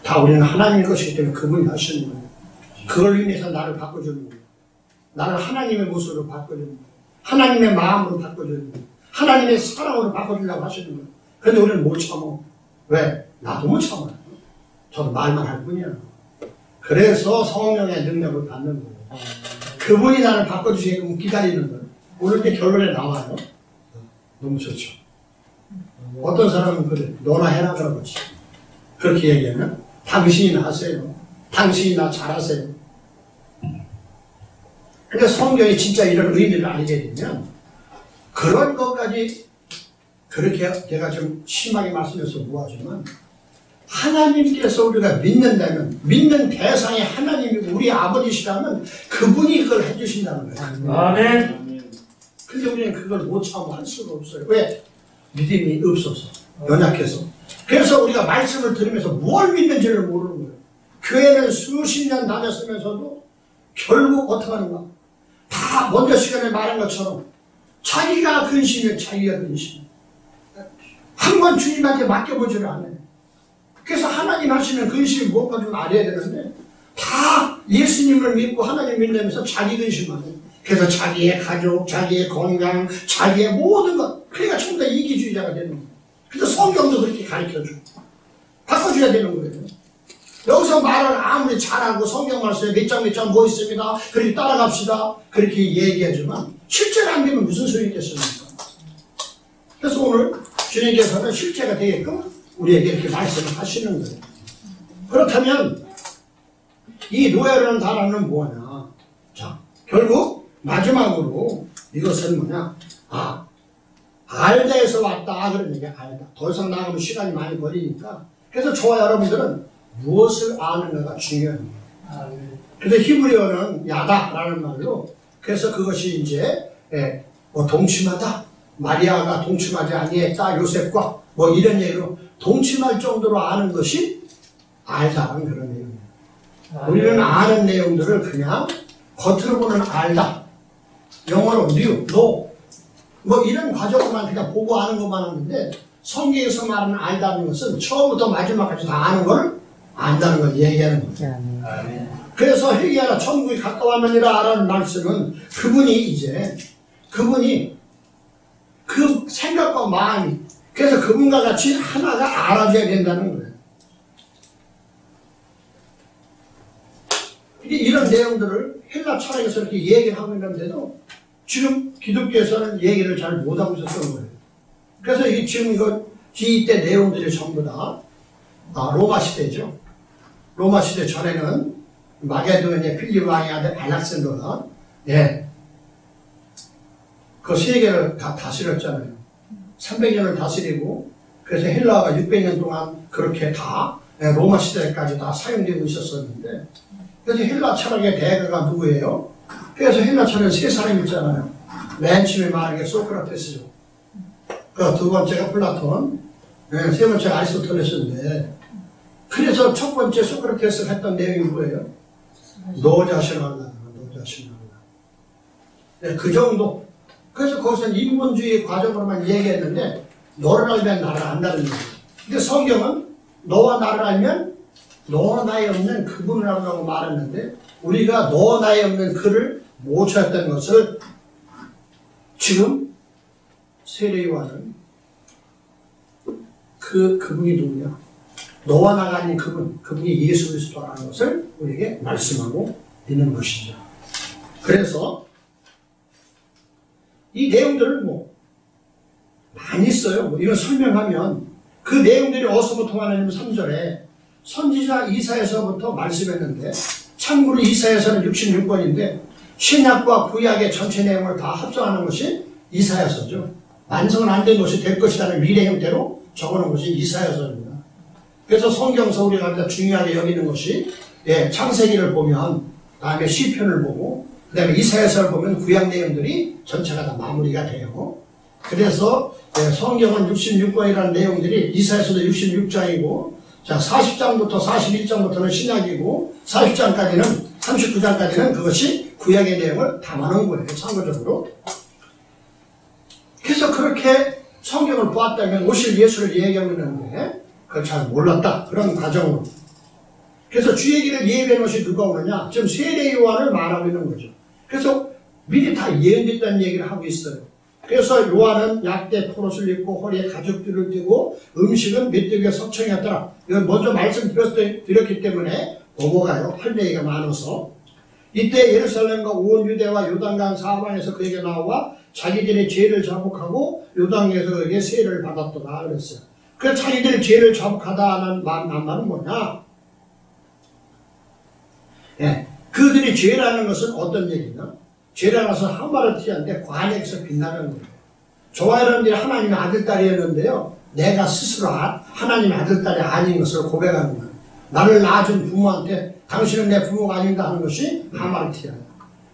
Speaker 1: 다 우리는 하나님의 것이기 때문에 그분이 하시는 거예요. 그걸 위해서 나를 바꿔주는 거예요. 나를 하나님의 모습으로 바꿔주는 거예요. 하나님의 마음으로 바꿔주는 거예요. 하나님의 사랑으로 바꿔주려고 하시는 거예요. 그런데 우리는 못 참어. 왜? 나도 못 참아요. 저도 말만 할 뿐이야. 그래서 성령의 능력을 받는 거예요. 그분이 나를 바꿔주시게끔 기다리는 거예요. 오늘 게 결론에 나와요. 너무 좋죠. 어떤 사람은 그래, 너나 해라 그러지. 그렇게 얘기하면 당신이나 하세요. 당신이나 잘하세요. 그러니까 성경이 진짜 이런 의미를 알게 되면 그런 것까지 그렇게 제가 좀 심하게 말씀해서 뭐하지만 하나님께서 우리가 믿는다면, 믿는 대상이 하나님이고 우리 아버지시라면 그분이 그걸 해주신다는 거예요.
Speaker 2: 아멘.
Speaker 1: 근데 우리는 그걸 못 참고 할 수가 없어요. 왜? 믿음이 없어서, 연약해서. 그래서 우리가 말씀을 들으면서 뭘 믿는지를 모르는 거예요. 교회는 수십 년 다녔으면서도 결국 어떻게 하는가? 다 먼저 시간에 말한 것처럼 자기가 근심이에요. 자기가 근심. 한 번 주님한테 맡겨보지를 않아요. 그래서 하나님 하시는 근심이 무엇인가 좀 알아야 되는데 다 예수님을 믿고 하나님 믿으면서 자기 근심만 해요. 그래서 자기의 가족, 자기의 건강, 자기의 모든 것, 그러니까 전부 다 이기주의자가 되는 거예요. 그래서 성경도 그렇게 가르쳐줘. 바꿔줘야 되는 거예요. 여기서 말을 아무리 잘하고 성경 말씀에 몇 장 몇 장 뭐 있습니다, 그렇게 따라갑시다, 그렇게 얘기하지만 실제로 안 되면 무슨 소용이 있겠습니까? 그래서 오늘 주님께서는 실제가 되게끔 우리에게 이렇게 말씀을 하시는 거예요. 그렇다면 이 노예라는 단어는 뭐냐? 자, 결국 마지막으로 이것은 뭐냐? 알다에서 왔다, 그런 얘기야. 알다. 더 이상 나가면 시간이 많이 걸리니까. 그래서 저와 여러분들은 무엇을 아는가가 중요합니다. 그래서 히브리어는 야다라는 말로, 그래서 그것이 이제 뭐 동침하다, 마리아가 동침하지 아니했다, 요셉과 뭐 이런 얘기로 동침할 정도로 아는 것이 알다라는 그런 내용이에요. 우리는 아는 내용들을 그냥 겉으로 보는 알다, 영어로 knew, know, 뭐 이런 과정만 그냥 보고 아는 것만 하는데, 성경에서 말하는 알다는 것은 처음부터 마지막까지 다 아는 걸 안다는 걸 얘기하는 거죠. 그래서 회개하라 천국이 가까웠느니라 라는 말씀은 그분이 그 생각과 마음이, 그래서 그분과 같이 하나가 알아줘야 된다는 거예요. 이런 내용들을 헬라 철학에서 이렇게 얘기를 하고 있는데도 지금 기독교에서는 얘기를 잘 못하고 있었던 거예요. 그래서 지금 이때 내용들이 전부 다 로마 시대죠. 로마 시대 전에는 마게도니아 필립 왕의 아들 알렉산더가 그 세계를 다 다스렸잖아요. 300년을 다스리고 그래서 헬라어가 600년 동안 그렇게 다 로마 시대까지 다 사용되고 있었었는데, 그래서 헬라 철학의 대가가 누구예요? 그래서 헬라 철학에 세 사람이 있잖아요. 맨 처음에 말하는 게 소크라테스죠. 그 두 번째가 플라톤, 세 번째가 아리스토텔레스인데, 그래서 첫 번째 소크라테스가 했던 내용이 뭐예요? 너 자신을 알라, 너 자신을 알라. 그 정도. 그래서 거기서 인본주의 과정으로만 얘기했는데, 너를 알면 나를 안다는 거예요. 근데 성경은 너와 나를 알면 너와 나에 없는 그분을 알라고 말했는데, 우리가 너와 나에 없는 그를 못 찾았던 것을 지금 세례 요한은 그분이 누구냐? 너와 나가 아닌 그분이 예수 그리스도라는 것을 우리에게 말씀하고 있는 것이죠. 그래서 이 내용들을 많이 써요. 이런 설명하면 그 내용들이 어디서부터 하냐면 3절에 선지자 이사야서부터 말씀했는데, 참고로 이사야서는 66권인데 신약과 구약의 전체 내용을 다 합성하는 것이 이사야서죠. 완성은 안 된 것이 될 것이라는 미래 형태로 적어놓은 것이 이사야서입니다. 그래서 성경서 우리가 중요하게 여기는 것이 창세기를 보면, 다음에 시편을 보고, 그 다음에 이사야서를 보면 구약 내용들이 전체가 다 마무리가 돼요. 그래서 성경은 66권이라는 내용들이 이사야서도 66장이고, 자 40장부터 41장부터는 신약이고, 40장까지는 39장까지는 그것이 구약의 내용을 담아놓은 거예요. 참고적으로. 그래서 그렇게 성경을 보았다면 오실 예수를 얘기하고 있는데 그걸 잘 몰랐다. 그런 과정으로. 그래서 주 얘기를 예배해 놓으시 누가 오느냐? 지금 세례 요한을 말하고 있는 거죠. 그래서 미리 다 예언됐다는 얘기를 하고 있어요. 그래서 요한은 약대 포롯을 입고 허리에 가죽줄을 띠고 음식은 메뚜기의 석청이었더라. 이건 먼저 말씀드렸기 때문에 넘어가요. 할 얘기가 많아서. 이때 예루살렘과 온 유대와 요단강 사방에서 그에게 나와 자기들의 죄를 자복하고 요단강에서 그에게 세례를 받았더라 그랬어요. 그래서 자기들의 죄를 자복하다는 말은 뭐냐? 그들이 죄라는 것은 어떤 얘기냐? 죄라는 것은 한 말을 티하는데 관역에서 빛나는 거예요. 저와 여러분들이 하나님의 아들딸이었는데요, 내가 스스로 하나님의 아들딸이 아닌 것을 고백하는 거예요. 나를 낳아준 부모한테 당신은 내 부모가 아닙니다 하는 것이 한 말을 티하는 거예요.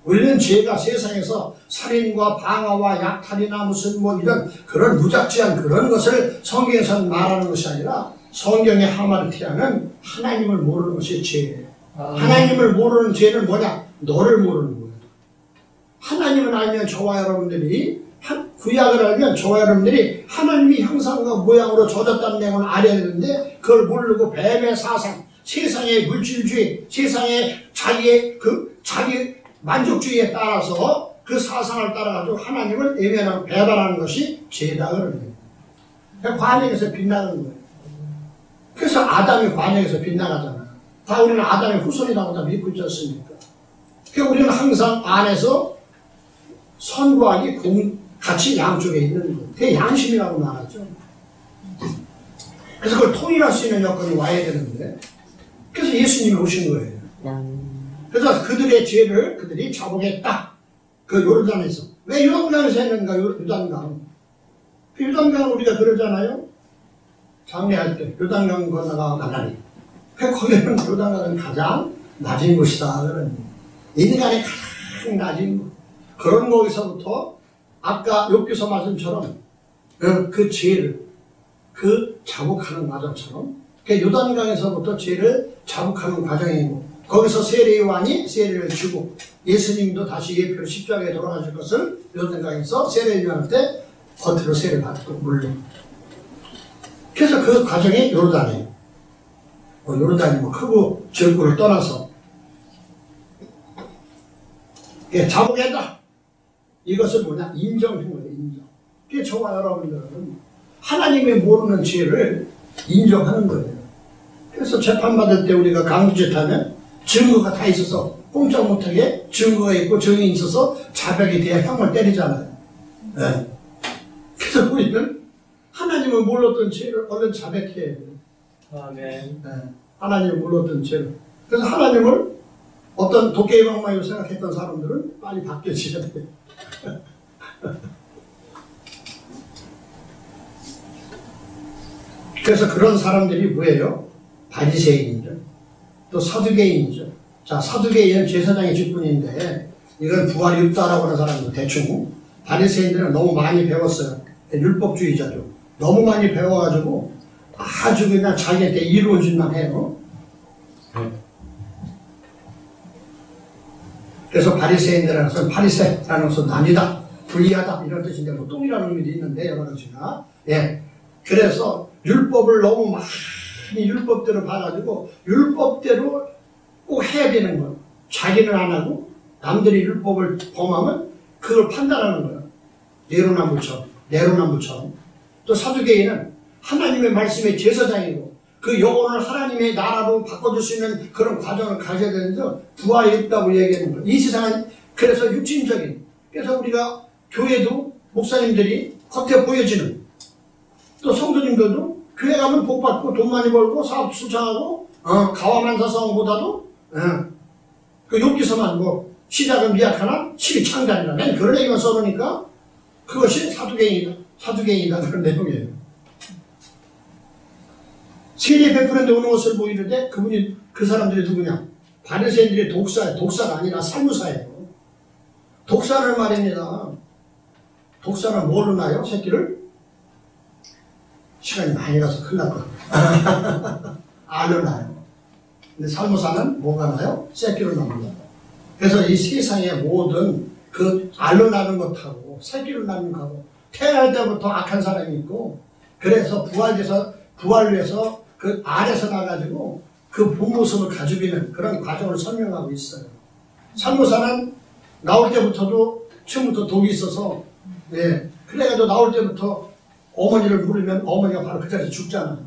Speaker 1: 우리는 죄가 세상에서 살인과 방화와 약탈이나 무슨 이런 그런 무작지한 그런 것을 성경에서는 말하는 것이 아니라 성경의 하마를 티하는 하나님을 모르는 것이 죄예요. 하나님을 모르는 죄는 뭐냐? 너를 모르는 거예요. 하나님을 알면 저와 여러분들이, 구약을 알면 저와 여러분들이 하나님이 형상과 모양으로 젖었다는 내용을 알아야 되는데 그걸 모르고 뱀의 사상, 세상의 물질주의, 세상의 자기 만족주의에 따라서 그 사상을 따라가지고 하나님을 외면하고 배반하는 것이 죄다 그러는 거예요. 관역에서 빗나가는 거예요. 그래서 아담이 관역에서 빗나가잖아요. 다 우리는 아담의 후손이라고 다 믿고 있지 않습니까? 그러니까 우리는 항상 안에서 선과 악이 같이 양쪽에 있는 거예요. 그게 양심이라고 말하죠. 그래서 그걸 통일할 수 있는 여건이 와야 되는데, 그래서 예수님이 오신 거예요. 그래서 그들의 죄를 그들이 자복했다. 그 요르단에서. 왜 요르단에서 했는가? 요단강. 그 요단강은 우리가 그러잖아요. 장례할 때 요단강 건너가 갈라리. 거기는 요단강은 가장 낮은 곳이다. 그런 인간의 가장 낮은 곳. 그런 거기서부터 아까 욥기서 말씀처럼 그 죄를 자복하는 과정처럼 요단강에서부터 죄를 자복하는 과정이고, 거기서 세례 요한이 세례를 주고 예수님도 다시 예표로 십자가에 돌아가실 것을 요단강에서 세례 요한한테 겉으로 세례를 받고 물로. 그래서 그 과정이 요르단이에요. 요르단이 크고 적고를 떠나서 자복했다. 이것은 뭐냐? 인정한 거예요. 인정. 그게 저와 여러분들은 하나님의 모르는 죄를 인정하는 거예요. 그래서 재판받을 때 우리가 강제하면 증거가 다 있어서 꼼짝 못하게 증거가 있고 증인이 있어서 자백에 대해 형을 때리잖아요. 네. 그래서 우리는 하나님을 몰랐던 죄를 얼른 자백해야 돼요. 아멘. 네. 하나님을 몰랐던 죄를. 그래서 하나님을 어떤 도깨비 방망이로 생각했던 사람들은 빨리 바뀌어져야 돼요. 그래서 그런 사람들이 뭐예요? 바리새인이죠. 또 사두개인이죠. 자, 사두개인은 제사장의 직분인데 이건 부활이 없다라고 하는 사람들 대충. 바리새인들은 너무 많이 배웠어요. 율법주의자죠. 너무 많이 배워가지고 아주 그냥 자기한테 이루어진 짓만 해요. 그래서 바리새인들이라는 것은 바리새라는 것은 남이다, 불리하다 이런 뜻인데 뭐 똥이라는 의미도 있는데 여러 가지가. 예. 그래서 율법을 너무 많이 율법대로 봐가지고 율법대로 꼭 해야 되는 거예요. 자기는 안 하고 남들이 율법을 범하면 그걸 판단하는 거예요. 내로남불처럼. 또 사두개인은 하나님의 말씀의 제사장이고 그 영혼을 하나님의 나라로 바꿔줄 수 있는 그런 과정을 가져야 되는데 부활이 없다고 얘기하는 거예요. 이 세상은 그래서 육신적인, 그래서 우리가 교회도 목사님들이 겉에 보여지는, 또 성도님들도 교회 가면 복 받고 돈 많이 벌고 사업 수창하고 가와만사성보다도 그 욥기서만 뭐 시작은 미약하나 실이 창단이라 맨 그런 얘기만 써놓으니까 그것이 사두개인이다 그런 내용이에요. 세례 베푸는데 오는 것을 보이는데 그분이 그 사람들이 누구냐? 바리새인들이 독사가 아니라 살무사예요. 독사를 말입니다. 독사는 뭘로 나요? 새끼를? 시간이 많이 가서 큰일 났다. 알로 나요. 근데 살무사는 뭐가 나요? 새끼로 납니다. 그래서 이 세상의 모든 그 알로 나는 것하고 새끼로 나는 것하고 태어날 때부터 악한 사람이 있고, 그래서 부활해서 그 알에서 나가지고 그 본 모습을 가지고 있는 그런 과정을 설명하고 있어요. 살무사는 나올 때부터도 처음부터 독이 있어서, 예, 그래가지고 나올 때부터 어머니를 부르면 어머니가 바로 그 자리에서 죽잖아요.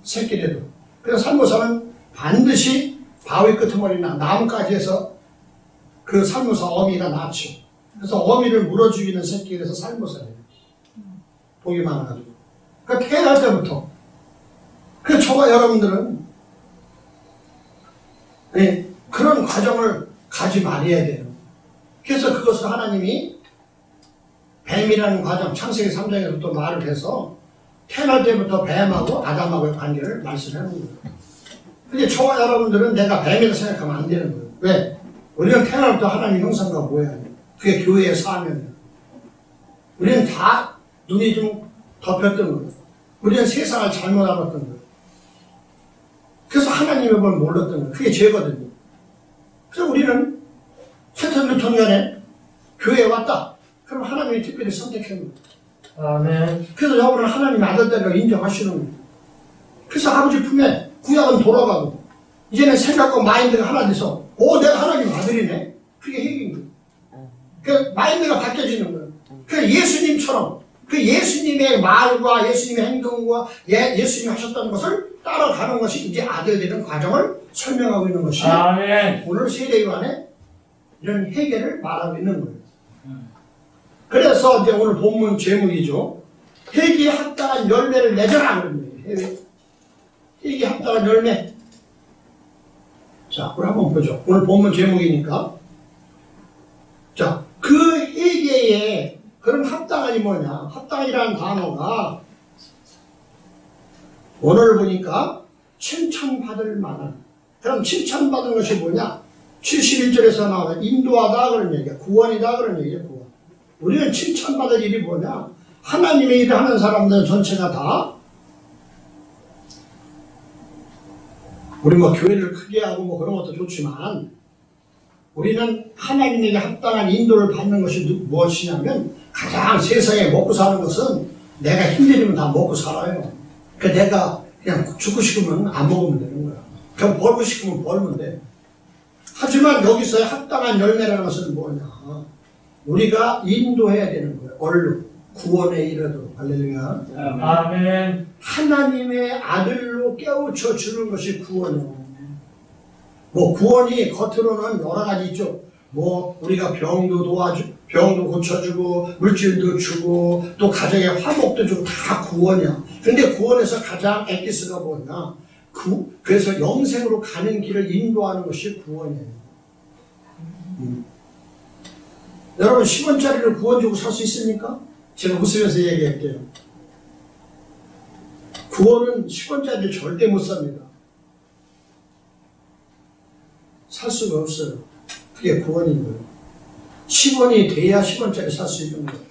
Speaker 1: 새끼라도. 그래서 살무사는 반드시 바위 끄트머리나 나뭇가지에서 그 살무사 어미가 낳죠. 그래서 어미를 물어 죽이는 새끼, 그래서 살무사예요. 독이 많아가지고. 그러니까 태어날 때부터. 그래서 저와 여러분들은, 예, 그런 과정을 가지 말아야 돼요. 그래서 그것을 하나님이 뱀이라는 과정, 창세기 3장에서 또 말을 해서 태어날 때부터 뱀하고 아담하고의 관계를 말씀하는 거예요. 근데 저와 여러분들은 내가 뱀이라고 생각하면 안 되는 거예요. 왜? 우리는 태어날 때부터 하나님 형상과 모양이에요. 그게 교회의 사명이에요. 우리는 다 눈이 좀 덮였던 거예요. 우리는 세상을 잘못 알았던 거예요. 그래서 하나님의 걸 몰랐던 거예요. 그게 죄거든요. 그래서 우리는 세턴유통년에 교회에 왔다. 그럼 하나님이 특별히 선택한 거예요.
Speaker 2: 아멘.
Speaker 1: 그래서 여러분은 하나님의 아들들이라고 인정하시는 거예요. 그래서 아버지 품에 구약은 돌아가고 이제는 생각과 마인드가 하나 돼서 내가 하나님 아들이네. 그게 핵인 거예요. 그 마인드가 바뀌어지는 거예요. 그 예수님처럼 그 예수님의 말과 예수님의 행동과 예수님이 하셨다는 것을 따라가는 것이 이제 아들 되는 과정을 설명하고 있는 것이
Speaker 2: 아멘.
Speaker 1: 오늘 세례요한의 이런 해결을 말하고 있는 거예요. 그래서 이제 오늘 본문 제목이죠. 회개에 합당한 열매를 맺어라 그런 얘기예요. 회개에 합당한 열매. 자, 우리 한번 보죠. 오늘 본문 제목이니까. 자, 그 회개에 그럼 합당한이 뭐냐? 합당이라는 단어가 오늘 보니까 칭찬받을 만한. 그럼 칭찬받은 것이 뭐냐? 71절에서 나오는 인도하다 그런 얘기야. 구원이다 그런 얘기야. 구원. 우리는 칭찬받을 일이 뭐냐? 하나님의 일을 하는 사람들 전체가 다 우리 뭐 교회를 크게 하고 뭐 그런 것도 좋지만 우리는 하나님에게 합당한 인도를 받는 것이 무엇이냐면 가장 세상에 먹고 사는 것은 내가 힘들면 다 먹고 살아요. 그러니까 내가 그냥 죽고 싶으면 안 먹으면 되는 거야. 그냥 벌고 싶으면 벌면 돼. 하지만 여기서의 합당한 열매라는 것은 뭐냐? 우리가 인도해야 되는 거예요. 얼른 구원에 이르도록. 할렐루야.
Speaker 2: 아멘.
Speaker 1: 하나님의 아들로 깨우쳐 주는 것이 구원이에요. 뭐 구원이 겉으로는 여러 가지 있죠. 뭐 우리가 병도 고쳐주고 물질도 주고 또 가정에 화목도 주고 다 구원이야. 근데 구원에서 가장 엑기스가 뭐냐? 그래서 영생으로 가는 길을 인도하는 것이 구원이에요. 여러분 10원짜리를 구원 주고 살 수 있습니까? 제가 웃으면서 얘기할게요. 구원은 10원짜리 절대 못 삽니다. 살 수가 없어요. 그게 구원인 거예요. 10원이 돼야 10원짜리 살 수 있는 거예요.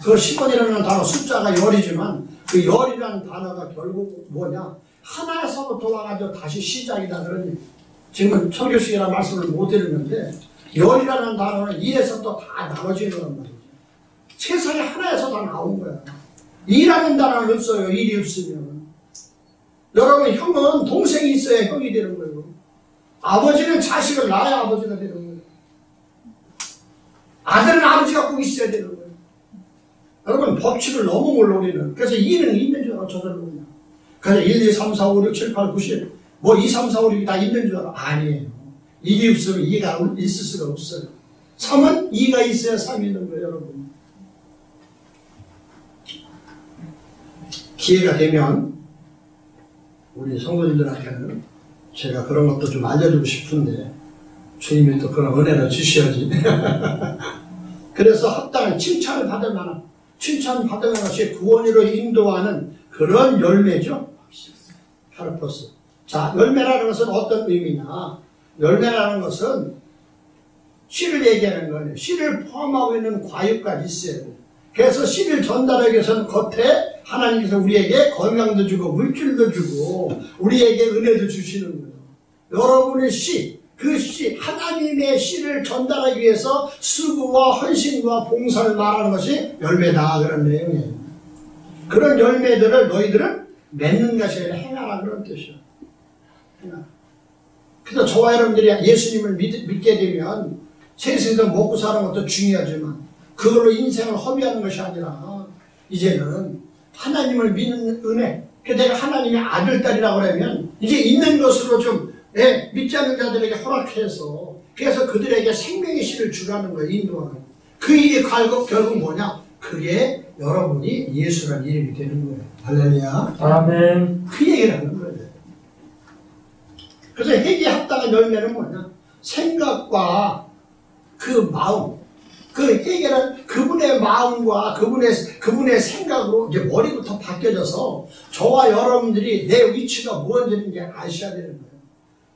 Speaker 1: 그 10원이라는 단어 숫자가 열이지만 그 열이라는 단어가 결국 뭐냐? 하나에서부터 와가지고 다시 시작이다 그러니 지금 설교식이라는 말씀을 못 드리는데 열이라는 단어는 이에서 또 다 나눠지는 거란 말이죠. 세상에 하나에서 다 나온 거야. 일하는 단어는 없어요. 일이 없으면. 여러분 형은 동생이 있어야 형이 되는 거예요. 아버지는 자식을 낳아야 아버지가 되는 거예요. 아들은 아버지가 꼭 있어야 되는 거예요. 여러분 법칙을 너무 몰라 우리는. 그래서 이는 있는 줄 알아. 저절로 그냥. 그래서 1, 2, 3, 4, 5, 6, 7, 8, 9, 10 뭐 2, 3, 4, 5, 6이 다 있는 줄 알아. 아니에요. 1이 없으면 2가 있을 수가 없어요. 3은 2가 있어야 3이 있는 거예요. 여러분. 기회가 되면 우리 성도님들한테는 제가 그런 것도 좀 알려주고 싶은데 주님이 또 그런 은혜를 주셔야지. 그래서 합당한 칭찬을 받을 만한 칭찬받을 만한 것이 구원으로 인도하는 그런 열매죠. 파르포스. 자, 열매라는 것은 어떤 의미냐? 열매라는 것은 씨를 얘기하는 거예요. 씨를 포함하고 있는 과육까지 있어야 돼요. 그래서 씨를 전달하기 위해서는 겉에 하나님께서 우리에게 건강도 주고 물질도 주고 우리에게 은혜도 주시는 거예요. 여러분의 씨, 그 씨, 하나님의 씨를 전달하기 위해서 수고와 헌신과 봉사를 말하는 것이 열매다 그런 내용이에요. 그런 열매들을 너희들은 맺는 것이 아니라 행하라 그런 뜻이에요. 행하라. 그래서 저와 여러분들이 예수님을 믿게 되면 세상에서 먹고 사는 것도 중요하지만 그걸로 인생을 허비하는 것이 아니라 이제는 하나님을 믿는 은혜, 내가 하나님의 아들, 딸이라고 하면 이제 있는 것으로 좀 믿지 않는 자들에게 허락해서 그래서 그들에게 생명의 씨를 주라는 거예요. 인도하는. 그 일이 결국 뭐냐? 그게 여러분이 예수라는 이름이 되는 거예요. 할렐루야.
Speaker 2: 아멘.
Speaker 1: 그 얘기를 하는 거예요. 그래서 회개에 합당한 열매는 뭐냐? 생각과 그 마음, 그 회개는 그분의 마음과 그분의 생각으로 이제 머리부터 바뀌어져서 저와 여러분들이 내 위치가 무엇인지 아셔야 되는 거예요.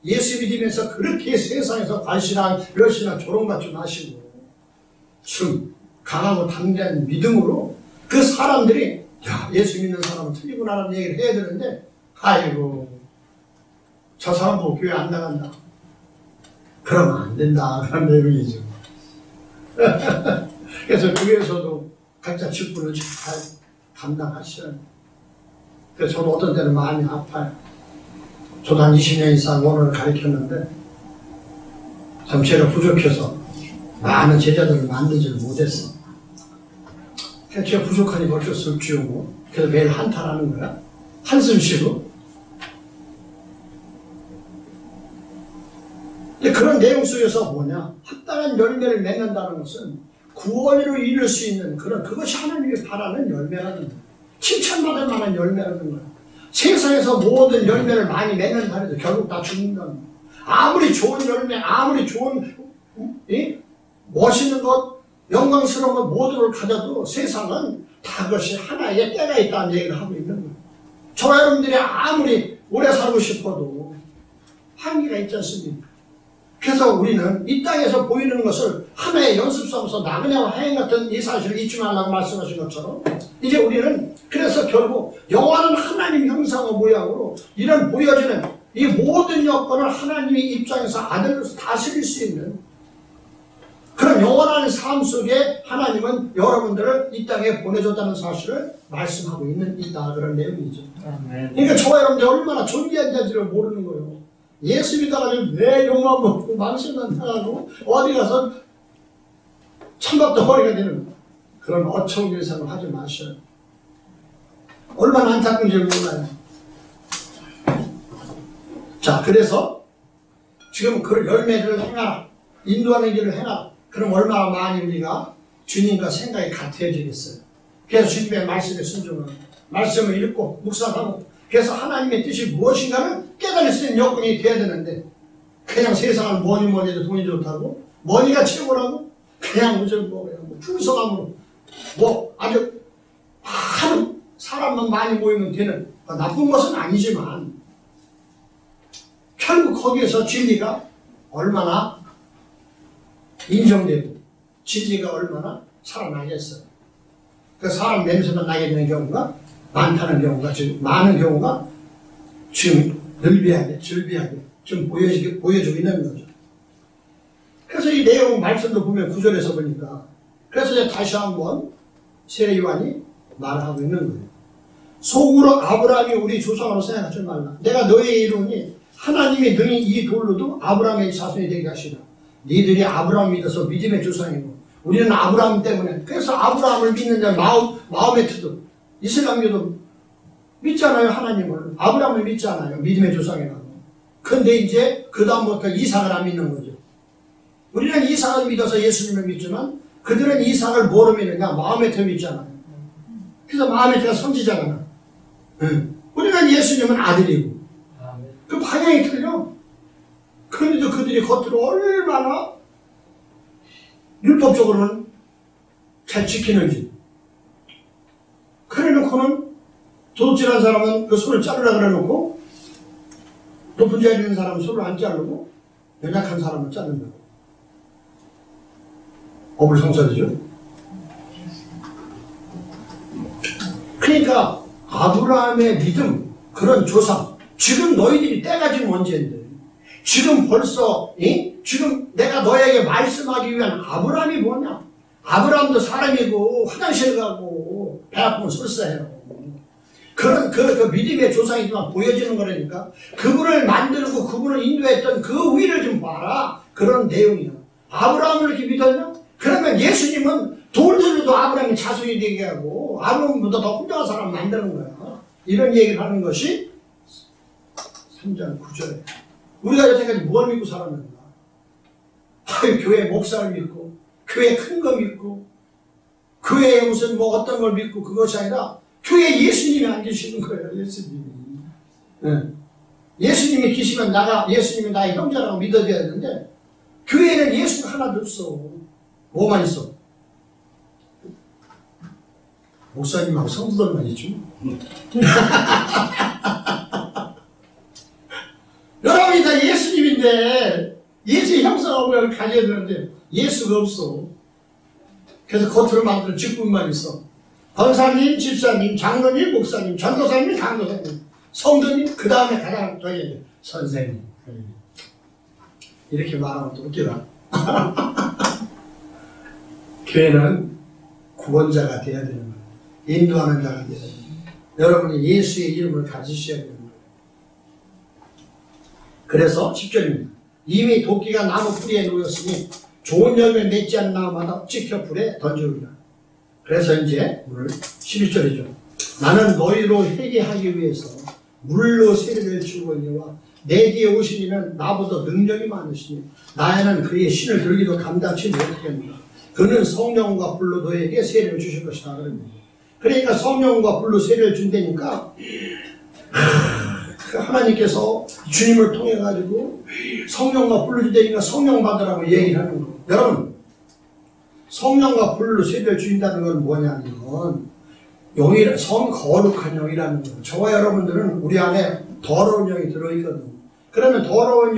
Speaker 1: 예수 믿으면서 그렇게 세상에서 관시나 멸시나 조롱받지 마시고 좀 강하고 당대한 믿음으로 그 사람들이 야 예수 믿는 사람은 틀리구나라는 얘기를 해야 되는데 아이고 저 사람 보고 교회 안 나간다 그러면 안 된다 그런 내용이죠. 그래서 교회에서도 각자 직분을 잘 감당하셔야 돼요. 그래서 저도 어떤 때는 마음이 아파요. 저도 한 20년 이상 원어를 가르쳤는데 참 제가 부족해서 많은 제자들을 만들지를 못했어. 그래서 제가 부족하니 어쩔 수 없지요 뭐. 그래서 매일 한탄하는 거야. 한숨 쉬고. 근데 그런 내용 속에서 뭐냐? 합당한 열매를 맺는다는 것은 구원으로 이룰 수 있는 그것이 하나님이 바라는 열매라는 거야. 칭찬받을 만한 열매라는 거야. 세상에서 모든 열매를 많이 맺는다 해도 결국 다 죽는다는 거야. 아무리 좋은 열매, 아무리 좋은 멋있는 것, 영광스러운 것 모든 걸 가져도 세상은 다 그것이 하나의 때가 있다는 얘기를 하고 있는 거예요. 저와 여러분들이 아무리 오래 살고 싶어도 한계가 있지 않습니까? 그래서 우리는 이 땅에서 보이는 것을 하나의 연습 삼아서 나그네와 하인 같은 이 사실을 잊지 말라고 말씀하신 것처럼 이제 우리는 그래서 결국 영원한 하나님 형상과 모양으로 이런 보여지는 이 모든 여건을 하나님의 입장에서 아들로서 다스릴 수 있는 그런 영원한 삶 속에 하나님은 여러분들을 이 땅에 보내줬다는 사실을 말씀하고 있다 그런 내용이죠. 그러니까 저와 여러분들이 얼마나 존귀한지를 모르는 거예요. 예수 믿어가지고 내 욕만 먹고 망신만 당하고 어디 가서 찬밥도 허리가 되는 그런 어처구니 생각을 하지 마셔요. 얼마나 안타까운지 몰라요. 자, 그래서 지금 그 열매를 행하라. 인도하는 길을 행하라. 그럼 얼마나 많이 우리가 주님과 생각이 같아지겠어요. 그래서 주님의 말씀에 순종하고 말씀을 읽고 묵상하고 그래서 하나님의 뜻이 무엇인가를 깨달을 수 있는 여건이 돼야 되는데 그냥 세상을 뭐니 해도 돈이 좋다고 뭐니가 최고라고 그냥 우절 먹어요. 풍성함으로 뭐 아주 하루 사람만 많이 모이면 되는 나쁜 것은 아니지만 결국 거기에서 진리가 얼마나 인정되고 진리가 얼마나 살아나겠어요. 그 사람 냄새만 나게 되는 경우가 많다는 경우가 지금 많은 경우가 지금 늘비하게 지금 보여주고 있는 거죠. 그래서 이 내용 말씀도 보면 9절에서 보니까 그래서 이제 다시 한번 세례 요한이 말하고 있는 거예요. 속으로 아브라함이 우리 조상으로 생각하지 말라. 내가 너에게 이르노니 하나님이 능히 이 돌로도 아브라함의 자손이 되게 하시라. 너희들이 아브라함 믿어서 믿음의 조상이고 우리는 아브라함 때문에 그래서 아브라함을 믿는 자 마음의 트도 이슬람교도 믿잖아요. 하나님을 아브라함을 믿잖아요. 믿음의 조상이라고. 근데 이제 그 다음부터 이삭을 안 믿는 거죠. 우리는 이삭을 믿어서 예수님을 믿지만 그들은 이삭을 뭐로 믿느냐? 마음의 터 믿잖아요. 그래서 마음의 터가 선지자잖아. 우리는 예수님은 아들이고 그 방향이 틀려. 그런데도 그들이 겉으로 얼마나 율법적으로는 잘 지키는지. 그래놓고는 도둑질한 사람은 그 손을 자르라 그래놓고 높은 자리에 있는 사람은 손을 안 자르고 연약한 사람을 자른다고. 어불성설이죠. 그러니까 아브라함의 믿음, 그런 조상, 지금 너희들이 때가 지금 언제인데 지금 벌써 지금 내가 너에게 말씀하기 위한 아브라함이 뭐냐? 아브라함도 사람이고 화장실 가고 배 아프면 설사해요. 그런 그 믿음의 조상이지만 보여지는 거라니까. 그분을 만들고 그분을 인도했던 그 위를 좀 봐라. 그런 내용이야. 아브라함을 이렇게 믿었냐? 그러면 예수님은 돌들로도 아브라함이 자손이 되게 하고 아브라함보다 더 훌륭한 사람 만드는 거야. 이런 얘기를 하는 것이 3장 9절에 우리가 여태까지 뭘 믿고 살았는가? 교회 목사를 믿고 교회 큰 거 믿고 교회에 무슨 뭐 어떤 걸 믿고 그것이 아니라 교회에 예수님이 안 계시는 거예요. 예수님이. 예수님이 계시면 예수님이 나의 형제라고 믿어줘야 되는데 교회에는 예수가 하나도 없어. 뭐만 있어? 목사님하고 성도들만 있죠. 여러분이 다 예수님인데 예수의 형상을 가져야 되는데 예수가 없어. 그래서 겉으로 만드는 직분만 있어. 권사님, 집사님, 장로님, 목사님, 전도사님, 강도사님, 성도님, 그 다음에 가장 더해야 선생님. 이렇게 말하면 또 웃기다. 교회는 구원자가 되어야 되는 거예요. 인도하는 자가 되어야 되는 거예요. 여러분이 예수의 이름을 가지셔야 되는 거예요. 그래서 10절입니다. 이미 도끼가 나무 뿌리에 놓였으니 좋은 열매 맺지 않는 나무마다 찍혀 불에 던지우리라. 그래서 이제 오늘 11절이죠. 나는 너희로 회개하기 위해서 물로 세례를 주고 있니와 내 뒤에 오신 이는 나보다 능력이 많으시니 나에는 그의 신을 들기도 감당치 못하겠노라. 그는 성령과 불로 너에게 세례를 주실 것이다. 그러니까 성령과 불로 세례를 준다니까 하나님께서 주님을 통해 가지고 성령과 불로 준다니까 성령 받으라고 얘기를 하는 거예요. 여러분 성령과 불로 세례를 주인다는 건 뭐냐면 거룩한 영이라는 거예요. 저와 여러분들은 우리 안에 더러운 영이 들어있거든요. 그러면 더러운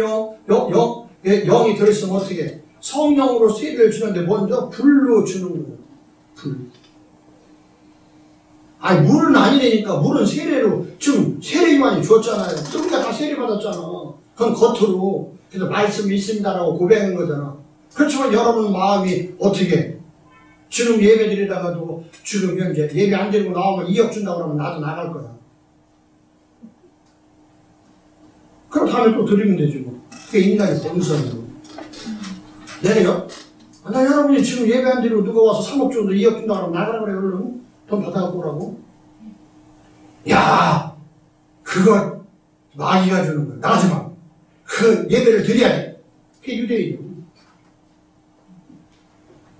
Speaker 1: 영이 들어있으면 어떻게 해? 성령으로 세례를 주는데 먼저 불로 주는 거예요. 불. 아니 물은 아니라니까. 물은 세례로 지금 세례요한이 줬잖아요. 우리가 다 세례 받았잖아. 그건 겉으로 그래서 말씀 있습니다라고 고백한 거잖아. 그렇지만 여러분 마음이 어떻게 지금 예배 드리다가도 지금 현재 예배 안 드리고 나오면 2억 준다고 하면 나도 나갈 거야. 그럼 다음에 또 드리면 되지 뭐. 그게 인간의 본성이고. 내가요? 나 여러분이 지금 예배 안 드리고 누가 와서 3억 정도 2억 준다고 하면 나가라 그래. 얼른 돈 받아갖고 오라고. 야 그거 마귀가 주는 거야. 나가지 마. 그 예배를 드려야 돼. 그게 유대인이고.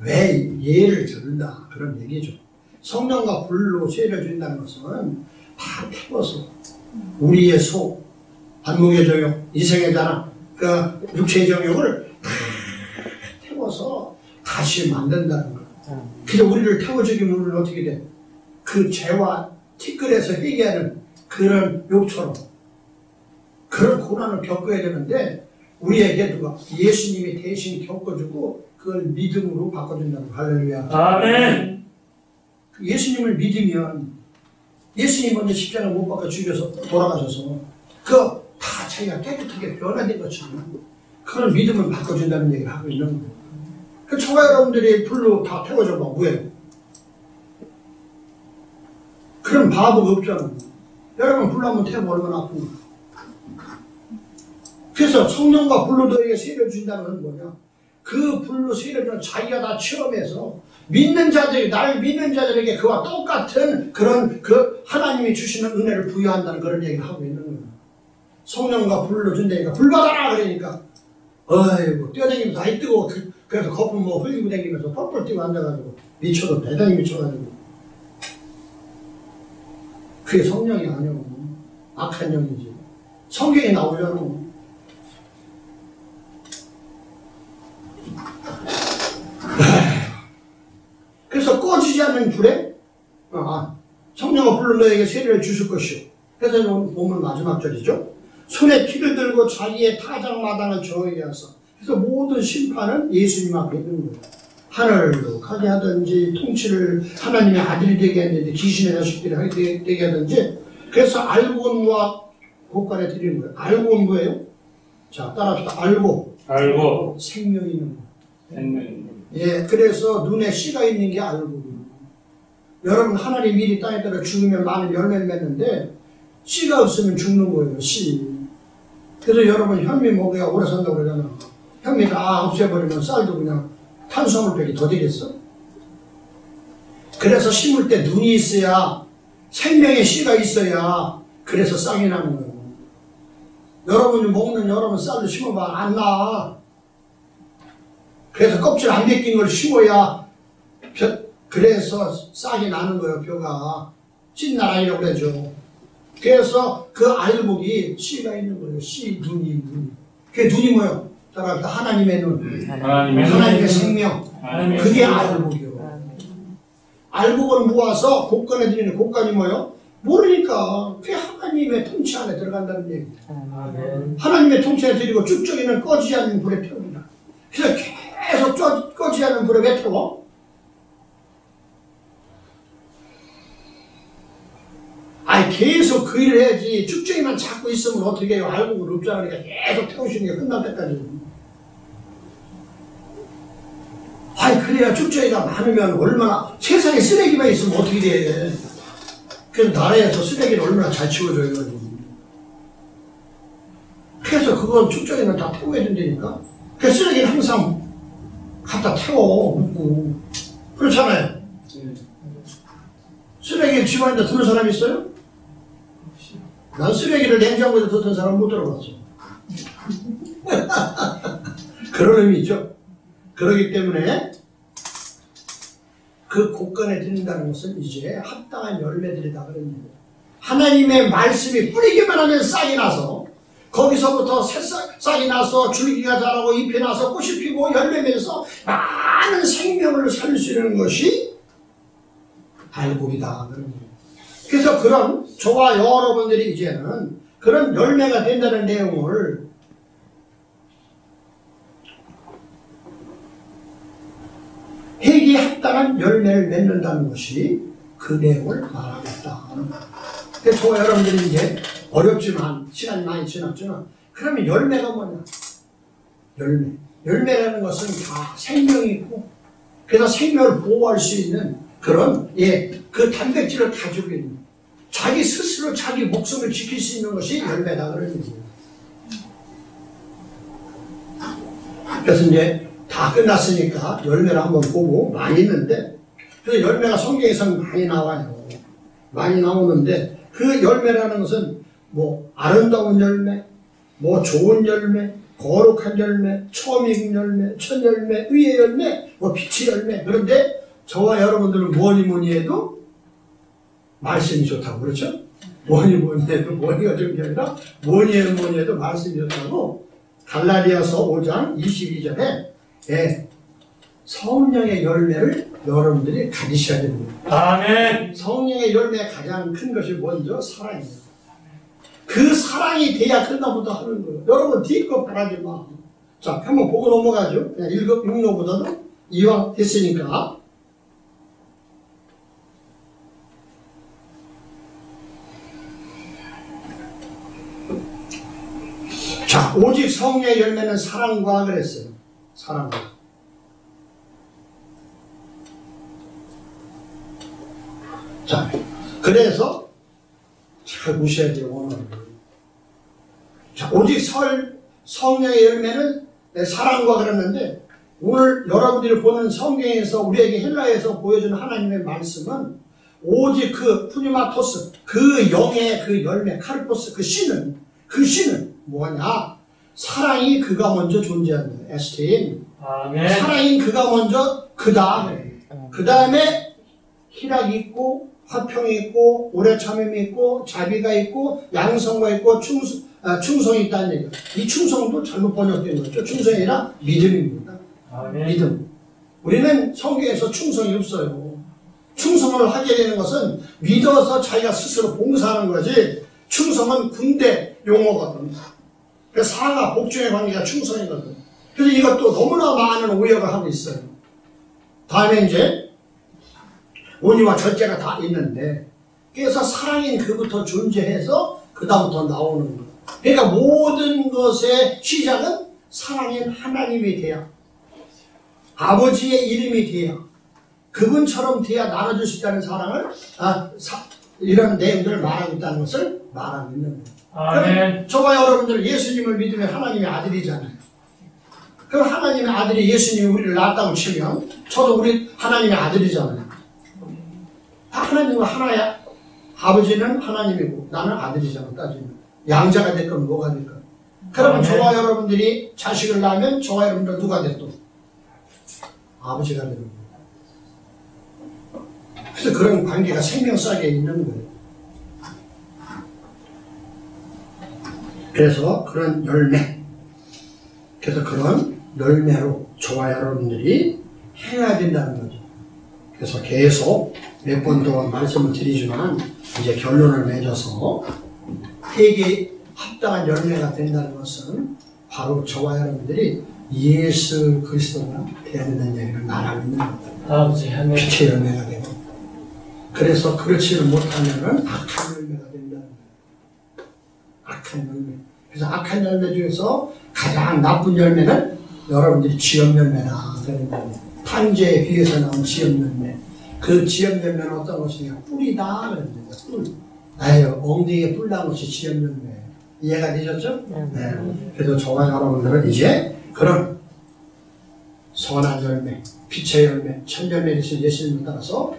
Speaker 1: 왜 예를 들다 그런 얘기죠. 성령과 불로 세례를 준다는 것은 다 태워서 우리의 속, 안목의 정욕, 이성의 자랑, 그 육체의 정욕을 다 태워서 다시 만든다는 거예요. 그래서 우리를 태워주기 우리는 어떻게 돼? 그 죄와 티끌에서 회개하는 그런 욥처럼 그런 고난을 겪어야 되는데 우리에게 누가 예수님이 대신 겪어주고 그걸 믿음으로 바꿔준다는 거예요. 할렐루야.
Speaker 2: 아멘.
Speaker 1: 예수님을 믿으면 예수님 먼저 십자가 못 박아 죽여서 돌아가셔서 그거 다 자기가 깨끗하게 변화된 것처럼 그걸 믿음을 바꿔준다는 얘기를 하고 있는 거예요. 그 저와 여러분들이 불로 다 태워줘 봐. 왜? 그런 바보가 없잖아. 여러분 불로 한번 태우면 얼마나 아픈가. 그래서 성령과 불로 너에게 세례를 준다는 건 뭐냐? 그 불로 세례를 주는 자기가 다 체험해서 믿는 자들이 날 믿는 자들에게 그와 똑같은 그런 그 하나님이 주시는 은혜를 부여한다는 그런 얘기를 하고 있는 거예요. 성령과 불로 준다니까 불 받아라 그러니까 어이구 뛰어다니면서 아이 뜨거워. 그래서 거품 뭐 흘리고 다니면서 펄펄 뛰고 앉아가지고 미쳐도 대단히 미쳐가지고 그게 성령이 아니오. 악한 영이지. 성경에 나오잖아. 그래서 꺼지지 않는 불에 성령과 불로 너에게 세례를 주실 것이요. 그래서 보면 마지막 절이죠. 손에 피를 들고 자기의 타작마당을 정하게 하사. 그래서 모든 심판은 예수님 앞에 있는 거예요. 하늘로 가게 하든지 통치를 하나님의 아들이 되게 하든지 귀신의 자식들이 되게 하든지 그래서 알고온무와 고간에 드리는 거예요. 알고온무예요. 자 따라합시다. 알고 생명이 있는 거예요. 예, 그래서 눈에 씨가 있는 게 알고. 여러분 하나님 미리 땅에 따라 죽으면 많은 열매를 맺는데 씨가 없으면 죽는 거예요. 씨. 그래서 여러분 현미 먹어야 오래 산다고 그러잖아. 현미가 없애버리면 쌀도 그냥 탄수화물팩이 더 되겠어? 그래서 심을 때 눈이 있어야 생명의 씨가 있어야 그래서 싹이 나는 거예요. 여러분이 먹는 여러분 쌀도 심어봐 안 나. 그래서 껍질 안 벗긴 걸 심어야 그래서 싹이 나는 거예요. 벼가 찐나라이라고 그러죠. 그래서 그 알곡이 씨가 있는 거예요. 씨, 눈이. 그게 눈이 뭐예요? 따라합시다. 하나님의 눈. 하나님의 생명. 그게 알곡이요. 알곡을 모아서 곡간에 드리는 곡간이 뭐예요? 모르니까 그게 하나님의 통치 안에 들어간다는 얘기예요. 하나님의 통치 안에 드리고 쭉쭉이는 꺼지지 않는 불에 태웁니다. 그래서 계속 꺼지지 않는 불에 왜 태워? 계속 그 일을 해야지. 쭉쭉이만 잡고 있으면 어떻게 해요? 알곡을 없잖아. 그러니까 계속 태우시는 게 끝날 때까지. 그래야 쭉쭉이가 많으면 얼마나 세상에 쓰레기만 있으면 어떻게 돼. 그래서 나라에서 쓰레기를 얼마나 잘 치워줘요. 그래서 그건 쭉쭉이는 다 태워야 된다니까. 그 쓰레기는 항상 갖다 태워 묻고 그렇잖아요. 쓰레기를 집안에다 두는 사람 있어요? 난 쓰레기를 냉장고에 뒀던 사람 못 들어봤어. 그런 의미죠. 그렇기 때문에 그 곡간에 드린다는 것은 이제 합당한 열매들이다 그런 얘기예요. 하나님의 말씀이 뿌리기만 하면 싹이 나서 거기서부터 새싹이 나서 줄기가 자라고 잎이 나서 꽃이 피고 열매 맺어서 많은 생명을 살릴 수 있는 것이 알곡이다. 그래서 그런 저와 여러분들이 이제는 그런 열매가 된다는 내용을 회개에 합당한 열매를 맺는다는 것이 그 내용을 말하고 있다. 그래서 저와 여러분들이 이제 어렵지만 시간이 많이 지났지만 그러면 열매가 뭐냐? 열매라는 것은 다 생명이 있고 그래서 생명을 보호할 수 있는 그런 그 단백질을 가지고 있는 자기 스스로 자기 목숨을 지킬 수 있는 것이 열매다 그런 얘기예요. 그래서 이제 다 끝났으니까 열매를 한번 보고 많이 있는데 그래서 열매가 성경에서 많이 나와요. 많이 나오는데 그 열매라는 것은 뭐 아름다운 열매, 뭐 좋은 열매, 거룩한 열매, 처음 익은 열매, 첫 열매, 의의 열매, 뭐 빛의 열매. 그런데 저와 여러분들은 뭐니 해도 말씀이 좋다고 그렇죠? 뭐니 해도 뭐니가 좋은 게 아니라 뭐니 해도 말씀이 좋다고 갈라디아서 5장 22절에 성령의 열매를 여러분들이 가지셔야 됩니다.
Speaker 2: 아멘.
Speaker 1: 성령의 열매의 가장 큰 것이 먼저 사랑이에요. 그 사랑이 돼야 그다음부터 하는 거예요. 여러분 뒤끝 바라지 마. 자, 한번 보고 넘어가죠. 그냥 6로보다도 이왕 됐으니까. 자, 오직 성령의 열매는 사랑과 그랬어요. 사랑과. 자, 그래서 잘 보셔야 돼요, 오늘. 자, 오직 성령의 열매는 사랑과 그랬는데, 오늘 여러분들이 보는 성경에서 우리에게 헬라에서 보여주는 하나님의 말씀은 오직 그 푸니마토스, 그 영의 그 열매, 카르포스, 그 씨는 뭐냐? 사랑이 그가 먼저 존재한다. 에스테인.
Speaker 2: 아멘.
Speaker 1: 사랑인 그가 먼저 그 다음에 희락이 있고 화평이 있고 오래 참음이 있고 자비가 있고 양성과 있고 충성이 있다는 얘기예요. 이 충성도 잘못 번역된 거죠. 충성이 아니라 믿음입니다.
Speaker 2: 아멘.
Speaker 1: 믿음. 우리는 성경에서 충성이 없어요. 충성을 하게 되는 것은 믿어서 자기가 스스로 봉사하는 거지, 충성은 군대 용어거든. 그래서 상하 복종의 관계가 충성이거든. 그래서 이것도 너무나 많은 오역을 하고 있어요. 다음에 이제 온유와 절제가 다 있는데, 그래서 사랑인 그부터 존재해서 그 다음부터 나오는 거예요. 그러니까 모든 것의 시작은 사랑인 하나님이 돼야, 아버지의 이름이 돼야, 그분처럼 돼야 나눠줄 수 있다는 사랑을 이런 내용들을 말하고 있다는 것을 말하고 있는 거예요.
Speaker 2: 아멘.
Speaker 1: 저와 여러분들 예수님을 믿으면 하나님의 아들이잖아요. 그럼 하나님의 아들이 예수님이 우리를 낳았다고 치면 저도 우리 하나님의 아들이잖아요. 하나님은 하나야. 아버지는 하나님이고 나는 아들이잖아. 따지면 양자가 됐건 뭐가 됐건. 그러면 저와 여러분들이 자식을 낳으면 저와 여러분들 누가 됐든 아버지가 되는 거예요. 그래서 그런 관계가 생명싸게 있는 거예요. 그래서 그런 열매, 그래서 그런 열매로 저와 여러분들이 행해야 된다는 거죠. 그래서 계속 몇 번 동안 말씀을 드리지만 이제 결론을 맺어서 회개에 합당한 열매가 된다는 것은 바로 저와 여러분들이 예수 그리스도가 되어야 된다는 얘기를 말하고 있는 겁니다. 빛의 열매가 되고, 그래서 그렇지를 못하면 악한 열매가 된다는 거예요. 악한 열매. 그래서 악한 열매 중에서 가장 나쁜 열매는 여러분들이 지역 열매다. 탕제에 비해서 나온 지역 열매. 그 지역 열매는 어떤 것이냐? 뿔이다. 그럽니다. 뿔. 엉덩이에 뿔 난 것이 지역 열매. 이해가 되셨죠? 네. 그래서 저와 여러분들은 이제 그런 선한 열매, 빛의 열매, 천 열매를 주신 예수님을 따라서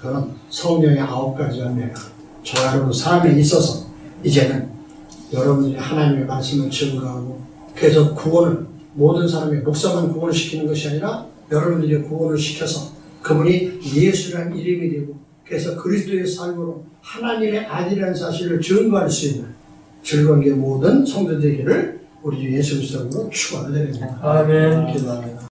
Speaker 1: 그런 성령의 9가지 열매가 저와 여러분 삶에 있어서 이제는 여러분들이 하나님의 말씀을 증거하고, 그래서 구원을, 모든 사람의 목사만 구원을 시키는 것이 아니라 여러분들이 구원을 시켜서 그분이 예수라는 이름이 되고, 그래서 그리스도의 삶으로 하나님의 아들이라는 사실을 증거할 수 있는 즐거운 게 모든 성도들에게를 우리 주 예수 그리스도로 축원을 드립니다.
Speaker 2: 아멘.
Speaker 1: 기도합니다.